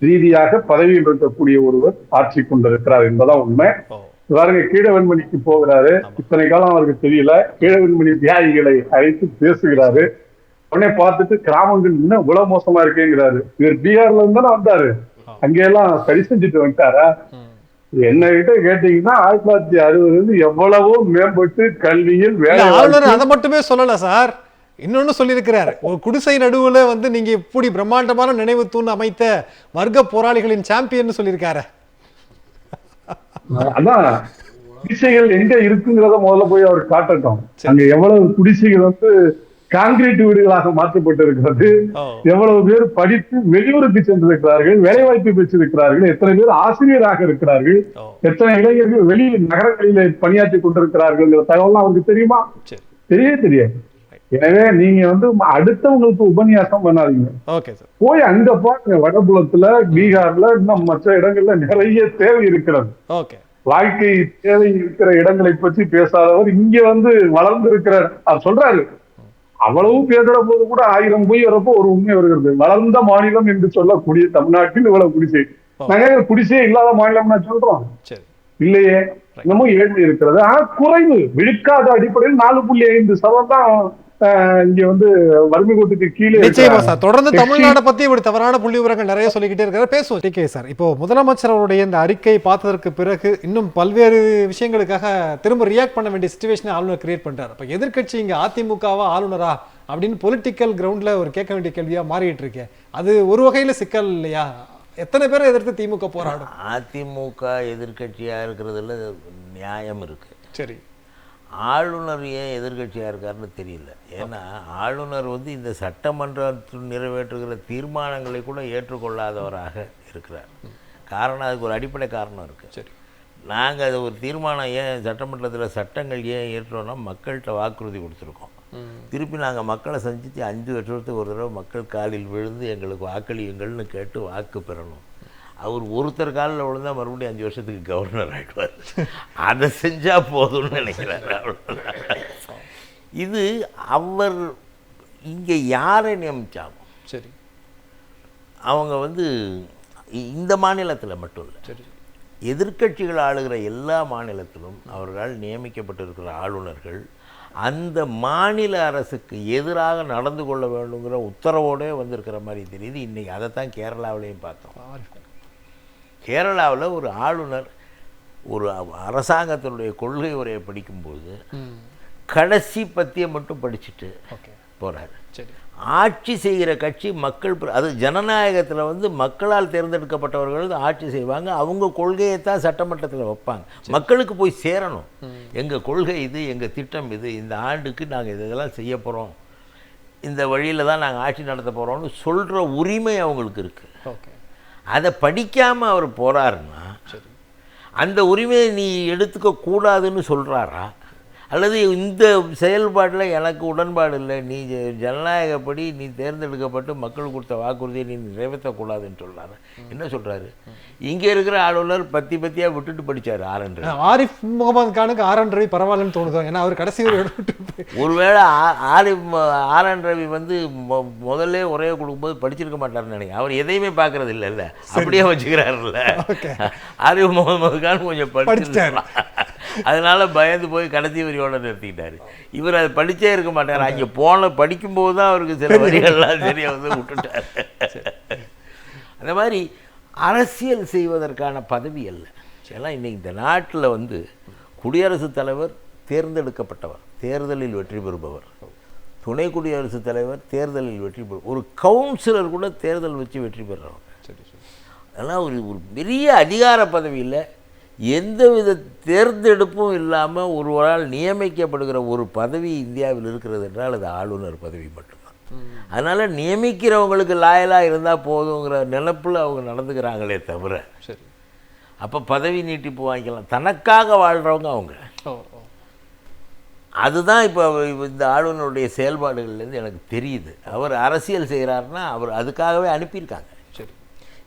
ரீதியாக பதவியில் இருக்கக்கூடிய ஒருவர் ஆட்சி கொண்டிருக்கிறார் என்பதான் உண்மை. பாருங்க, கீழவெண்மணிக்கு போகிறாரு, இத்தனை காலம் அவருக்கு தெரியல, கீழவெண்மணி தியாகிகளை அழைத்து பேசுகிறாரு. உடனே பார்த்துட்டு கிராமங்கள் இன்னும் இவ்வளவு மோசமா இருக்கேங்கிறாரு. இவர் பீகார்ல இருந்தாலும் வந்தாரு, அங்கெல்லாம் சரி செஞ்சுட்டு வந்துட்டாரா? என்ன கிட்ட கேட்டீங்கன்னா 1960 எவ்வளவோ மேம்பட்டு கல்வியில் வேலை. ஆளுநர் அதை மட்டுமே சொல்லல சார், இன்னொன்னு சொல்லியிருக்கிறார். ஒரு குடிசை நடுவுல நீங்க இப்படி பிரம்மாண்டமான நினைவு தூண் அமைத்த வர்க்க போராளிகளின் சாம்பியன் சொல்லியிருக்காரு. அதான் குடிசைகள் எங்க இருக்குங்கிறத முதல்ல போய் அவர் காட்டட்டும். அங்க எவ்வளவு குடிசைகள் கான்கிரீட் வீடுகளாக மாற்றப்பட்டு இருக்கிறது, எவ்வளவு பேர் படித்து வெளியூருக்கு சென்றிருக்கிறார்கள், வேலை வாய்ப்பு பெற்றிருக்கிறார்கள், எத்தனை பேர் ஆசிரியராக இருக்கிறார்கள், எத்தனை இளைஞர்கள் வெளி நகரங்களிலே பணியாற்றி கொண்டிருக்கிறார்கள் தகவல் அவருக்கு தெரியுமா? தெரியாது. எனவே நீங்க அடுத்தவங்களுக்கு உபன்யாசம் பண்ணாதீங்க, போய் அங்க பாருங்க. வடபுலத்துல, பீகார்ல, இன்னும் மற்ற இடங்கள்ல நிறைய தேவை இருக்கிறது. வாழ்க்கை தேவை இருக்கிற இடங்களை பற்றி பேசாதவர் இங்க வளர்ந்து இருக்கிறார். அவர் சொல்றாரு, அவ்வளவு பேசுற போது கூட 1000 பொய் வரப்போ ஒரு உண்மை வருகிறது. வளர்ந்த மாநிலம் என்று சொல்லக்கூடிய தமிழ்நாட்டில் இவ்வளவு குடிசை. நாங்க குடிசையே இல்லாத மாநிலம் நான் சொல்றோம் இல்லையே. இன்னமும் ஏழ்மை இருக்கிறது. ஆனா குறைவு விழுக்காத அடிப்படையில் 4.5% தான் இங்க வந்து வறுமை கோட்டுக்கு கீழே. நிச்சயமா சார். தொடர்ந்து தமிழ்நாடு பத்தி இப்படி தவறான புள்ளி விவரங்கள் நிறைய சொல்லிக்கிட்டே இருக்காரு. பேசுவோம் டிகே சார். இப்போ முதலமைச்சர் அவருடைய இந்த அறிக்கை பார்த்ததற்கு பிறகு இன்னும் பல்வேறு விஷயங்களுக்காக திரும்ப ரியாக்ட் பண்ண வேண்டிய சிச்சுவேஷனை ஆளுநர் கிரியேட் பண்றாரு. அப்ப எதிர்க்கட்சி இங்க அதிமுகவா ஆளுநரா அப்படின்னு பொலிட்டிக்கல் கிரவுண்ட்ல ஒரு கேட்க வேண்டிய கேள்வியா மாறிட்டு இருக்கேன். அது ஒரு வகையில சிக்கல் இல்லையா? எத்தனை பேரை எதிர்த்து திமுக போராடும்? அதிமுக எதிர்க்கட்சியாக இருக்கிறதுல நியாயம் இருக்கு. சரி, ஆளுநர் ஏன் எதிர்க்கட்சியாக இருக்காருன்னு தெரியல. ஏன்னா ஆளுநர் வந்து இந்த சட்டமன்றத்தில் நிறைவேற்றுகிற தீர்மானங்களை கூட ஏற்றுக்கொள்ளாதவராக இருக்கிறார். காரணம், அதுக்கு ஒரு அடிப்படை காரணம் இருக்குது. சரி, நாங்கள் அது ஒரு தீர்மானம் ஏன் சட்டமன்றத்தில் சட்டங்கள் ஏன் ஏற்றோன்னா மக்கள்கிட்ட வாக்குறுதி கொடுத்துருக்கோம். திருப்பி நாங்கள் மக்களை சந்தித்து 5 வருஷத்துக்கு ஒரு தடவை மக்கள் காலில் விழுந்து எங்களுக்கு வாக்களியுங்கள்னு கேட்டு வாக்கு பெறணும். அவர் ஒருத்தர் காலில் விழுந்தால் மறுபடியும் 5 வருஷத்துக்கு கவர்னர் ஆகிடுவார். அதை செஞ்சால் போதும்னு நினைக்கிறார். இது அவர் இங்கே யாரை நியமித்தாலும் சரி, அவங்க வந்து இந்த மாநிலத்தில் மட்டும் இல்லை, சரி, எதிர்க்கட்சிகள் ஆளுகிற எல்லா மாநிலத்திலும் அவர்களால் நியமிக்கப்பட்டிருக்கிற ஆளுநர்கள் அந்த மாநில அரசுக்கு எதிராக நடந்து கொள்ள வேண்டுங்கிற உத்தரவோடே வந்திருக்கிற மாதிரி தெரியுது. இன்றைக்கி அதைத்தான் கேரளாவிலையும் பார்த்தோம். கேரளாவில் ஒரு ஆளுநர் ஒரு அரசாங்கத்தினுடைய கொள்கை உரையை படிக்கும்போது கடைசி பத்தியை மட்டும் படிச்சுட்டு போகிறார். ஆட்சி செய்கிற கட்சி மக்கள், அது ஜனநாயகத்தில் வந்து மக்களால் தேர்ந்தெடுக்கப்பட்டவர்கள் ஆட்சி செய்வாங்க. அவங்க கொள்கையை தான் சட்டமன்றத்தில் வைப்பாங்க. மக்களுக்கு போய் சேரணும். எங்கள் கொள்கை இது, எங்கள் திட்டம் இது, இந்த ஆண்டுக்கு நாங்கள் இதெல்லாம் செய்ய போகிறோம், இந்த வழியில் தான் நாங்கள் ஆட்சி நடத்த போகிறோம்னு சொல்கிற உரிமை அவங்களுக்கு இருக்குது. அதை படிக்காமல் அவர் போகிறாருன்னா அந்த உரிமையை நீ எடுத்துக்க கூடாதுன்னு சொல்கிறாரா? அல்லது இந்த செயல்பாட்டில் எனக்கு உடன்பாடு இல்லை, நீ ஜனநாயகப்படி நீ தேர்ந்தெடுக்கப்பட்டு மக்கள் கொடுத்த வாக்குறுதியை நீ நிறைவேற்றக்கூடாதுன்னு சொல்கிறாரு. என்ன சொல்கிறாரு? இங்கே இருக்கிற ஆளுநர் பத்தியாக விட்டுட்டு படித்தார். ஆரிஃப் முகமது கானுக்கு ஆர்.என். ரவி பரவாயில்லன்னு தோணுதோ? ஏன்னா அவர் கடைசி ஒருவேளை ஆர்.என். ரவி வந்து முதல்ல உரையை கொடுக்கும்போது படிச்சிருக்க மாட்டார்னு நினைக்கிறேன். அவர் எதையுமே பார்க்கறது இல்லைல்ல, அப்படியே வச்சுக்கிறாருல்ல. ஆரிஃப் முகமது கான் கொஞ்சம் படிச்சிட்டார், அதனால பயந்து போய் கடைசி வரியோட நிறுத்திக்கிட்டாரு. இவர் அதை படித்தே இருக்க மாட்டார். அங்கே படிக்கும்போது தான் அவருக்கு சில வரிகள்லாம் சரியாக வந்து விட்டுட்டார். அந்த மாதிரி அரசியல் செய்வதற்கான பதவி அல்ல. எல்லாம் இன்னைக்கு இந்த நாட்டில் வந்து குடியரசுத் தலைவர் தேர்ந்தெடுக்கப்பட்டவர், தேர்தலில் வெற்றி பெறுபவர், துணை குடியரசுத் தலைவர் தேர்தலில் வெற்றி பெறும், ஒரு கவுன்சிலர் கூட தேர்தல் வச்சு வெற்றி பெறுறவங்க. அதெல்லாம் ஒரு பெரிய அதிகார பதவி இல்லை. எந்தவித தேர்ந்தெடுப்பும் இல்லாமல் ஒருவரால் நியமிக்கப்படுகிற ஒரு பதவி இந்தியாவில் இருக்கிறது என்றால் அது ஆளுநர் பதவி மட்டும்தான். அதனால் நியமிக்கிறவங்களுக்கு லாயலாக இருந்தால் போதுங்கிற நினைப்பில் அவங்க நடந்துக்கிறாங்களே தவிர, அப்போ பதவி நீட்டிப்பு வாங்கிக்கலாம், தனக்காக வாழ்கிறவங்க அவங்க. அதுதான் இப்போ இந்த ஆளுநருடைய செயல்பாடுகள்லேருந்து எனக்கு தெரியுது. அவர் அரசியல் செய்கிறாருன்னா அவர் அதுக்காகவே அனுப்பியிருக்காங்க.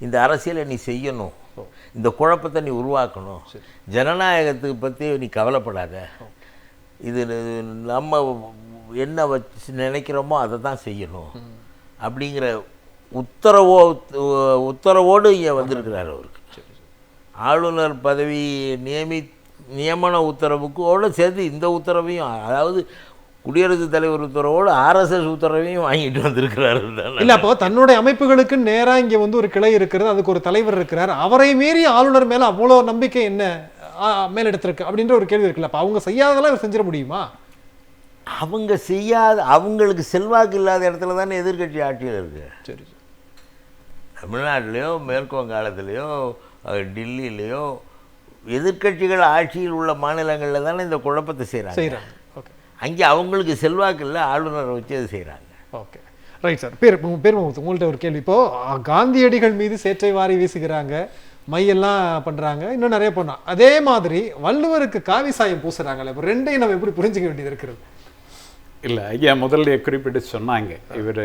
இந்த அரசியலை நீ செய்யணும், இந்த குழப்பத்தை நீ உருவாக்கணும், ஜனநாயகத்துக்கு பற்றி நீ கவலைப்படாத, இது நம்ம என்ன வச்சு நினைக்கிறோமோ அதை தான் செய்யணும் அப்படிங்கிற உத்தரவோடு இங்கே வந்திருக்கிறார். அவருக்கு ஆளுநர் பதவி நியமன உத்தரவுக்கோடு சேர்த்து இந்த உத்தரவையும், அதாவது குடியரசுத் தலைவர் உத்தரவோடு RSS உத்தரவையும் வாங்கிட்டு வந்திருக்கிறாரு. இல்லை, அப்போ தன்னுடைய அமைப்புகளுக்கு நேராக இங்கே வந்து ஒரு கிளை இருக்கிறது, அதுக்கு ஒரு தலைவர் இருக்கிறார், அவரை மீறி ஆளுநர் மேலே அவ்வளோ நம்பிக்கை என்ன மேலெடுத்திருக்கு அப்படின்ற ஒரு கேள்வி இருக்குல்ல. அப்போ அவங்க செய்யாததெல்லாம் இவர் செஞ்சிட முடியுமா? அவங்க செய்யாத, அவங்களுக்கு செல்வாக்கு இல்லாத இடத்துல தானே எதிர்கட்சி ஆட்சியில் இருக்குது. சரி, தமிழ்நாட்டிலையோ மேற்கு வங்காளத்திலையோ டெல்லியிலையோ எதிர்கட்சிகள் ஆட்சியில் உள்ள மாநிலங்களில் தானே இந்த குழப்பத்தை செய்கிறாங்க. அங்கே அவங்களுக்கு செல்வாக்கு இல்லை, ஆளுநரை வச்சு அது செய்கிறாங்க. Okay, right sir. உங்கள்கிட்ட ஒரு கேள்வி. இப்போது காந்தியடிகள் மீது சேற்றை வாரி வீசுகிறாங்க, மையெல்லாம் பண்ணுறாங்க, இன்னும் நிறைய பண்ணோம். அதே மாதிரி வள்ளுவருக்கு காவி சாயம் பூசுகிறாங்கல்ல. இப்போ ரெண்டையும் நம்ம எப்படி புரிஞ்சுக்க வேண்டியது இருக்கிறது? இல்லை ஐயா முதல்ல குறிப்பிட்டு சொன்னாங்க, இவர்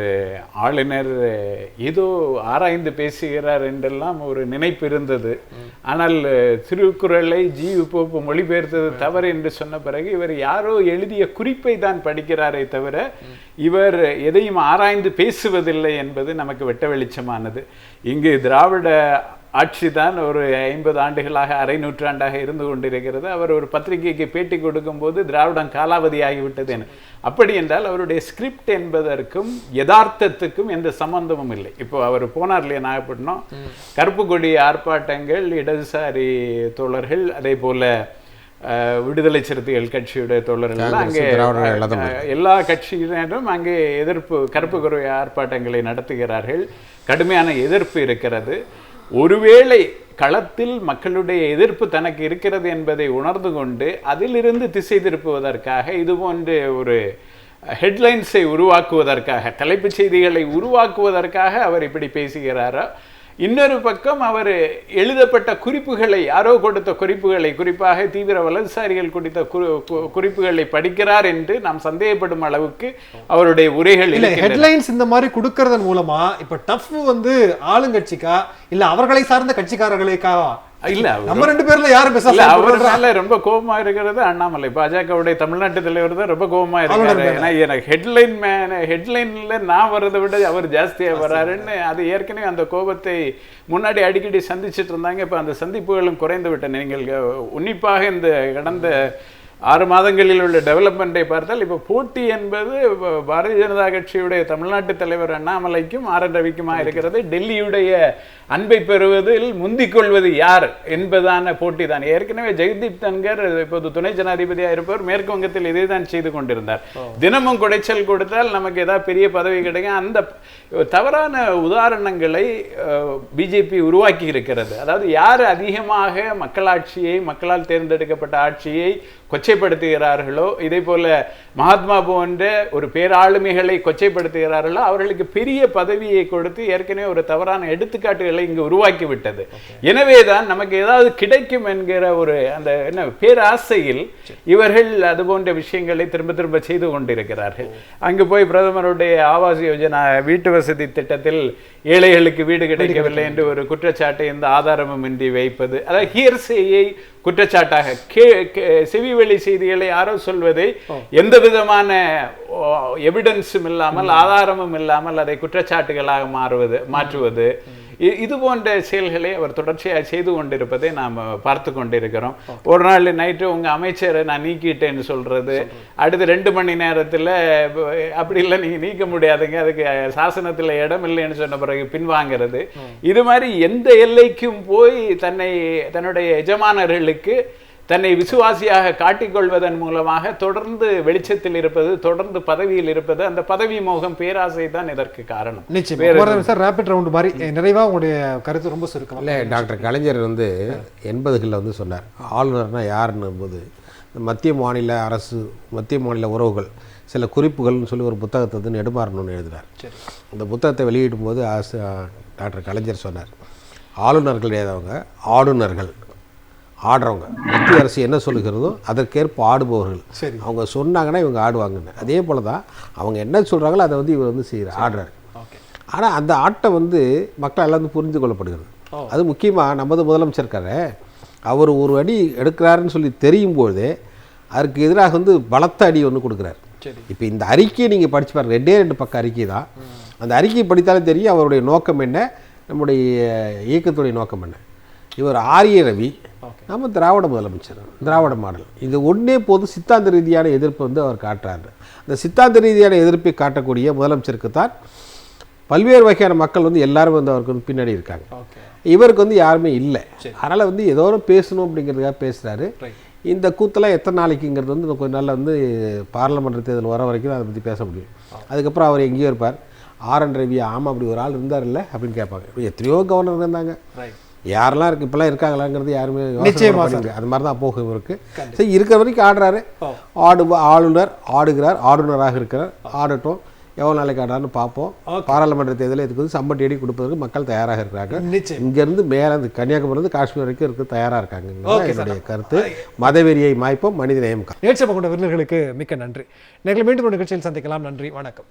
ஆளுநர் ஏதோ ஆராய்ந்து பேசுகிறார் என்றெல்லாம் ஒரு நினைப்பு இருந்தது. ஆனால் திருக்குறளை போப்பு மொழிபெயர்த்தது தவறு என்று சொன்ன பிறகு இவர் யாரோ எழுதிய குறிப்பை தான் படிக்கிறாரே தவிர இவர் எதையும் ஆராய்ந்து பேசுவதில்லை என்பது நமக்கு வெட்ட வெளிச்சமானது. இங்கு திராவிட ஆட்சி தான் ஒரு 50 ஆண்டுகளாக அரை நூற்றாண்டாக இருந்து கொண்டிருக்கிறது. அவர் ஒரு பத்திரிகைக்கு பேட்டி கொடுக்கும்போது திராவிடம் காலாவதி ஆகிவிட்டது என. அப்படி என்றால் அவருடைய ஸ்கிரிப்ட் என்பதற்கும் யதார்த்தத்துக்கும் எந்த சம்பந்தமும் இல்லை. இப்போ அவர் போனார் இல்லையா நாகப்பட்டினம், கருப்பு கொடி ஆர்ப்பாட்டங்கள், இடதுசாரி தோழர்கள், அதே போல விடுதலை சிறுத்தைகள் கட்சியுடைய தோழர்கள் அங்கே எல்லா கட்சியினரும் அங்கே கருப்பு கொடி ஆர்ப்பாட்டங்களை நடத்துகிறார்கள். கடுமையான எதிர்ப்பு இருக்கிறது. ஒருவேளை களத்தில் மக்களுடைய எதிர்ப்பு தனக்கு இருக்கிறது என்பதை உணர்ந்து கொண்டு அதிலிருந்து திசை திருப்புவதற்காக இது போன்ற ஒரு ஹெட்லைன்ஸை உருவாக்குவதற்காக, தலைப்புச் செய்திகளை உருவாக்குவதற்காக அவர் இப்படி பேசுகிறாரோ, இன்னொரு பக்கம் அவர் எழுதப்பட்ட குறிப்புகளை, யாரோ கொடுத்த குறிப்புகளை, குறிப்பாக தீவிர வலதுசாரிகள் கொடுத்த குறிப்புகளை படிக்கிறார் என்று நாம் சந்தேகப்படும் அளவுக்கு அவருடைய உரைகள் இல்லை. ஹெட்லைன்ஸ் இந்த மாதிரி கொடுக்கறதன் மூலமா இப்ப டஃப் வந்து ஆளுங்கட்சிக்கா இல்ல அவர்களை சார்ந்த கட்சிக்காரர்களுக்கா? இல்ல நம்ம 2 பேர்ல யாரும் பேசல. அவரால ரொம்ப கோபமா இருக்கிறது அண்ணாமலை, பாஜகவுடைய தமிழ்நாட்டு தலைவர் தான் ரொம்ப கோபமா இருக்காரு. ஏன்னா எனக்கு ஹெட்லைன்ல நான் வர்றதை விட அவர் ஜாஸ்தியா வர்றாருன்னு அது ஏற்கனவே அந்த கோபத்தை முன்னாடி அடிக்கடி சந்திச்சுட்டு இருந்தாங்க. இப்ப அந்த சந்திப்புகளும் குறைந்து விட்டன. நீங்கள் உன்னிப்பாக இந்த கடந்த 6 மாதங்களில் உள்ள டெவலப்மெண்ட்டை பார்த்தால் இப்போ போட்டி என்பது பாரதிய ஜனதா கட்சியுடைய தமிழ்நாட்டு தலைவர் அண்ணாமலைக்கும் RN ரவிக்குமா இருக்கிறது. டெல்லியுடைய அன்பை பெறுவதில் முந்திக் கொள்வது யார் என்பதான போட்டி தான். ஏற்கனவே ஜெகதீப் தன்கர் இப்போது துணை ஜனாதிபதியாக இருப்பவர் மேற்கு வங்கத்தில் இதே தான் செய்து கொண்டிருந்தார். தினமும் குடைச்சல் கொடுத்தால் நமக்கு ஏதாவது பெரிய பதவி கிடைக்கும். அந்த தவறான உதாரணங்களை பிஜேபி உருவாக்கி இருக்கிறது. அதாவது யார் அதிகமாக மக்களாட்சியை, மக்களால் தேர்ந்தெடுக்கப்பட்ட ஆட்சியை கொச்சைப்படுத்துகிறார்களோ, இதே போல மகாத்மா போன்ற ஒரு பேராளுமைகளை கொச்சைப்படுத்துகிறார்களோ அவர்களுக்கு பெரிய பதவியை கொடுத்து ஏற்கனவே ஒரு தவறான எடுத்துக்காட்டுகளை இங்கு உருவாக்கி விட்டது. எனவேதான் நமக்கு ஏதாவது கிடைக்கும் என்கிற ஒரு அந்த என்ன பேராசையில் இவர்கள் அது போன்ற விஷயங்களை திரும்ப திரும்ப செய்து கொண்டிருக்கிறார்கள். அங்கு போய் பிரதமருடைய ஆவாஸ் யோஜனா வீட்டு வசதி திட்டத்தில் ஏழைகளுக்கு வீடு கிடைக்கவில்லை என்று ஒரு குற்றச்சாட்டை எந்த ஆதாரமும் இன்றி வைப்பது, அதாவது ஹியர்சேயை குற்றச்சாட்டாக செவிவெளி செய்திகளை யாரோ சொல்வதை எந்த விதமான எவிடன்ஸும் இல்லாமல், ஆதாரமும் இல்லாமல் அதை குற்றச்சாட்டுகளாக மாற்றுவது, இது போன்ற செயல்களை அவர் தொடர்ச்சியாக செய்து கொண்டிருப்பதை நாம் பார்த்து கொண்டிருக்கிறோம். ஒரு நாள் நைட்டு உங்கள் அமைச்சரை நான் நீக்கிட்டேன்னு சொல்றது, அடுத்து 2 மணி நேரத்தில் அப்படி இல்லை நீங்கள் நீக்க முடியாதுங்க, அதுக்கு சாசனத்தில் இடம் இல்லைன்னு சொன்ன பிறகு பின்வாங்கிறது. இது மாதிரி எந்த எல்லைக்கும் போய் தன்னுடைய எஜமானர்களுக்கு தன்னை விசுவாசியாக காட்டிக்கொள்வதன் மூலமாக தொடர்ந்து வெளிச்சத்தில் இருப்பது, தொடர்ந்து பதவியில் இருப்பது, அந்த பதவி மோகம், பேராசை தான் இதற்கு காரணம். நிச்சயம் சார், ரேபிட் ரவுண்ட் மாதிரி நிறைவா உங்களுடைய கருத்து ரொம்ப சுருக்கம். இல்லை, டாக்டர் கலைஞர் வந்து 80களில் வந்து சொன்னார், ஆளுநர்னா யாருன்னு போது மத்திய மாநில அரசு, மத்திய மாநில உறவுகள் சில குறிப்புகள்னு சொல்லி ஒரு புத்தகத்தை வந்து நெடுமாறணும்னு எழுதினார். அந்த புத்தகத்தை வெளியிடும் போது டாக்டர் கலைஞர் சொன்னார், ஆளுநர்கள் ஏதவங்க ஆளுநர்கள், ஆடுறவங்க, மத்திய அரசு என்ன சொல்லுகிறதோ அதற்கேற்ப ஆடுபவர்கள். அவங்க சொன்னாங்கன்னா இவங்க ஆடுவாங்கன்னு. அதே போல தான் அவங்க என்ன சொல்கிறாங்களோ அதை வந்து இவர் வந்து ஆடுறாரு. ஆனால் அந்த ஆட்டை வந்து மக்கள் எல்லாம் வந்து புரிந்து கொள்ளப்படுகிறது. அது முக்கியமாக நமது முதலமைச்சர் இருக்காரு, அவர் ஒரு அடி எடுக்கிறாருன்னு சொல்லி தெரியும் போதே அதற்கு எதிராக வந்து பலத்த அடி ஒன்று கொடுக்குறாரு. இப்போ இந்த அறிக்கையை நீங்கள் படித்து பாருங்கள், 2 பக்கம் அறிக்கை தான். அந்த அறிக்கையை படித்தாலே தெரியும் அவருடைய நோக்கம் என்ன, நம்முடைய இயக்கத்துடைய நோக்கம் என்ன. இவர் RN ரவி, நம்ம திராவிட முதலமைச்சர், திராவிட மாடல், இது ஒன்றே போது சித்தாந்த ரீதியான எதிர்ப்பு வந்து அவர் காட்டுறாரு. அந்த சித்தாந்த ரீதியான எதிர்ப்பை காட்டக்கூடிய முதலமைச்சருக்கு தான் பல்வேறு வகையான மக்கள் வந்து எல்லாரும் வந்து அவருக்கு வந்து பின்னாடி இருக்காங்க. இவருக்கு வந்து யாருமே இல்லை. அதனால் வந்து ஏதோ பேசணும் அப்படிங்கிறதுக்காக பேசுகிறாரு. இந்த கூத்தெல்லாம் எத்தனை நாளைக்குங்கிறது வந்து கொஞ்சம் நாளில் வந்து பாராளுமன்ற தேர்தல் வர வரைக்கும் அதை பற்றி பேச முடியும். அதுக்கப்புறம் அவர் எங்கேயோ இருப்பார். RN ரவி, ஆமாம் அப்படி ஒரு ஆள் இருந்தார் இல்லை அப்படின்னு கேட்பாங்க. எத்தனையோ கவர்னர் இருந்தாங்க, யாரெல்லாம் இருக்கு இப்பெல்லாம் இருக்காங்களாங்கிறது யாருமே அது மாதிரி தான் போகும் இவருக்கு. சரி, இருக்கிற வரைக்கும் ஆடுறாரு. ஆளுநர் ஆடுகிறார், ஆளுநராக இருக்கிறார், ஆடட்டும். எவ்வளோ நாளைக்கு ஆடான்னு பார்ப்போம். பாராளுமன்ற தேர்தலில் இதுக்கு வந்து சம்பட்டி அடி கொடுப்பதற்கு மக்கள் தயாராக இருக்கிறாங்க. நிச்சயம். இங்கேருந்து மேலே இந்த கன்னியாகுமரியிலிருந்து காஷ்மீர் வரைக்கும் இருக்க தயாராக இருக்காங்க. என்னுடைய கருத்து. மதவெறியை மாய்ப்போம், மனித நேயம். நேர்ச்சப்ப கொண்ட விருந்தினர்களுக்கு மிக்க நன்றி. நேரில் மீண்டும் ஒரு நிகழ்ச்சியில் சந்திக்கலாம். நன்றி, வணக்கம்.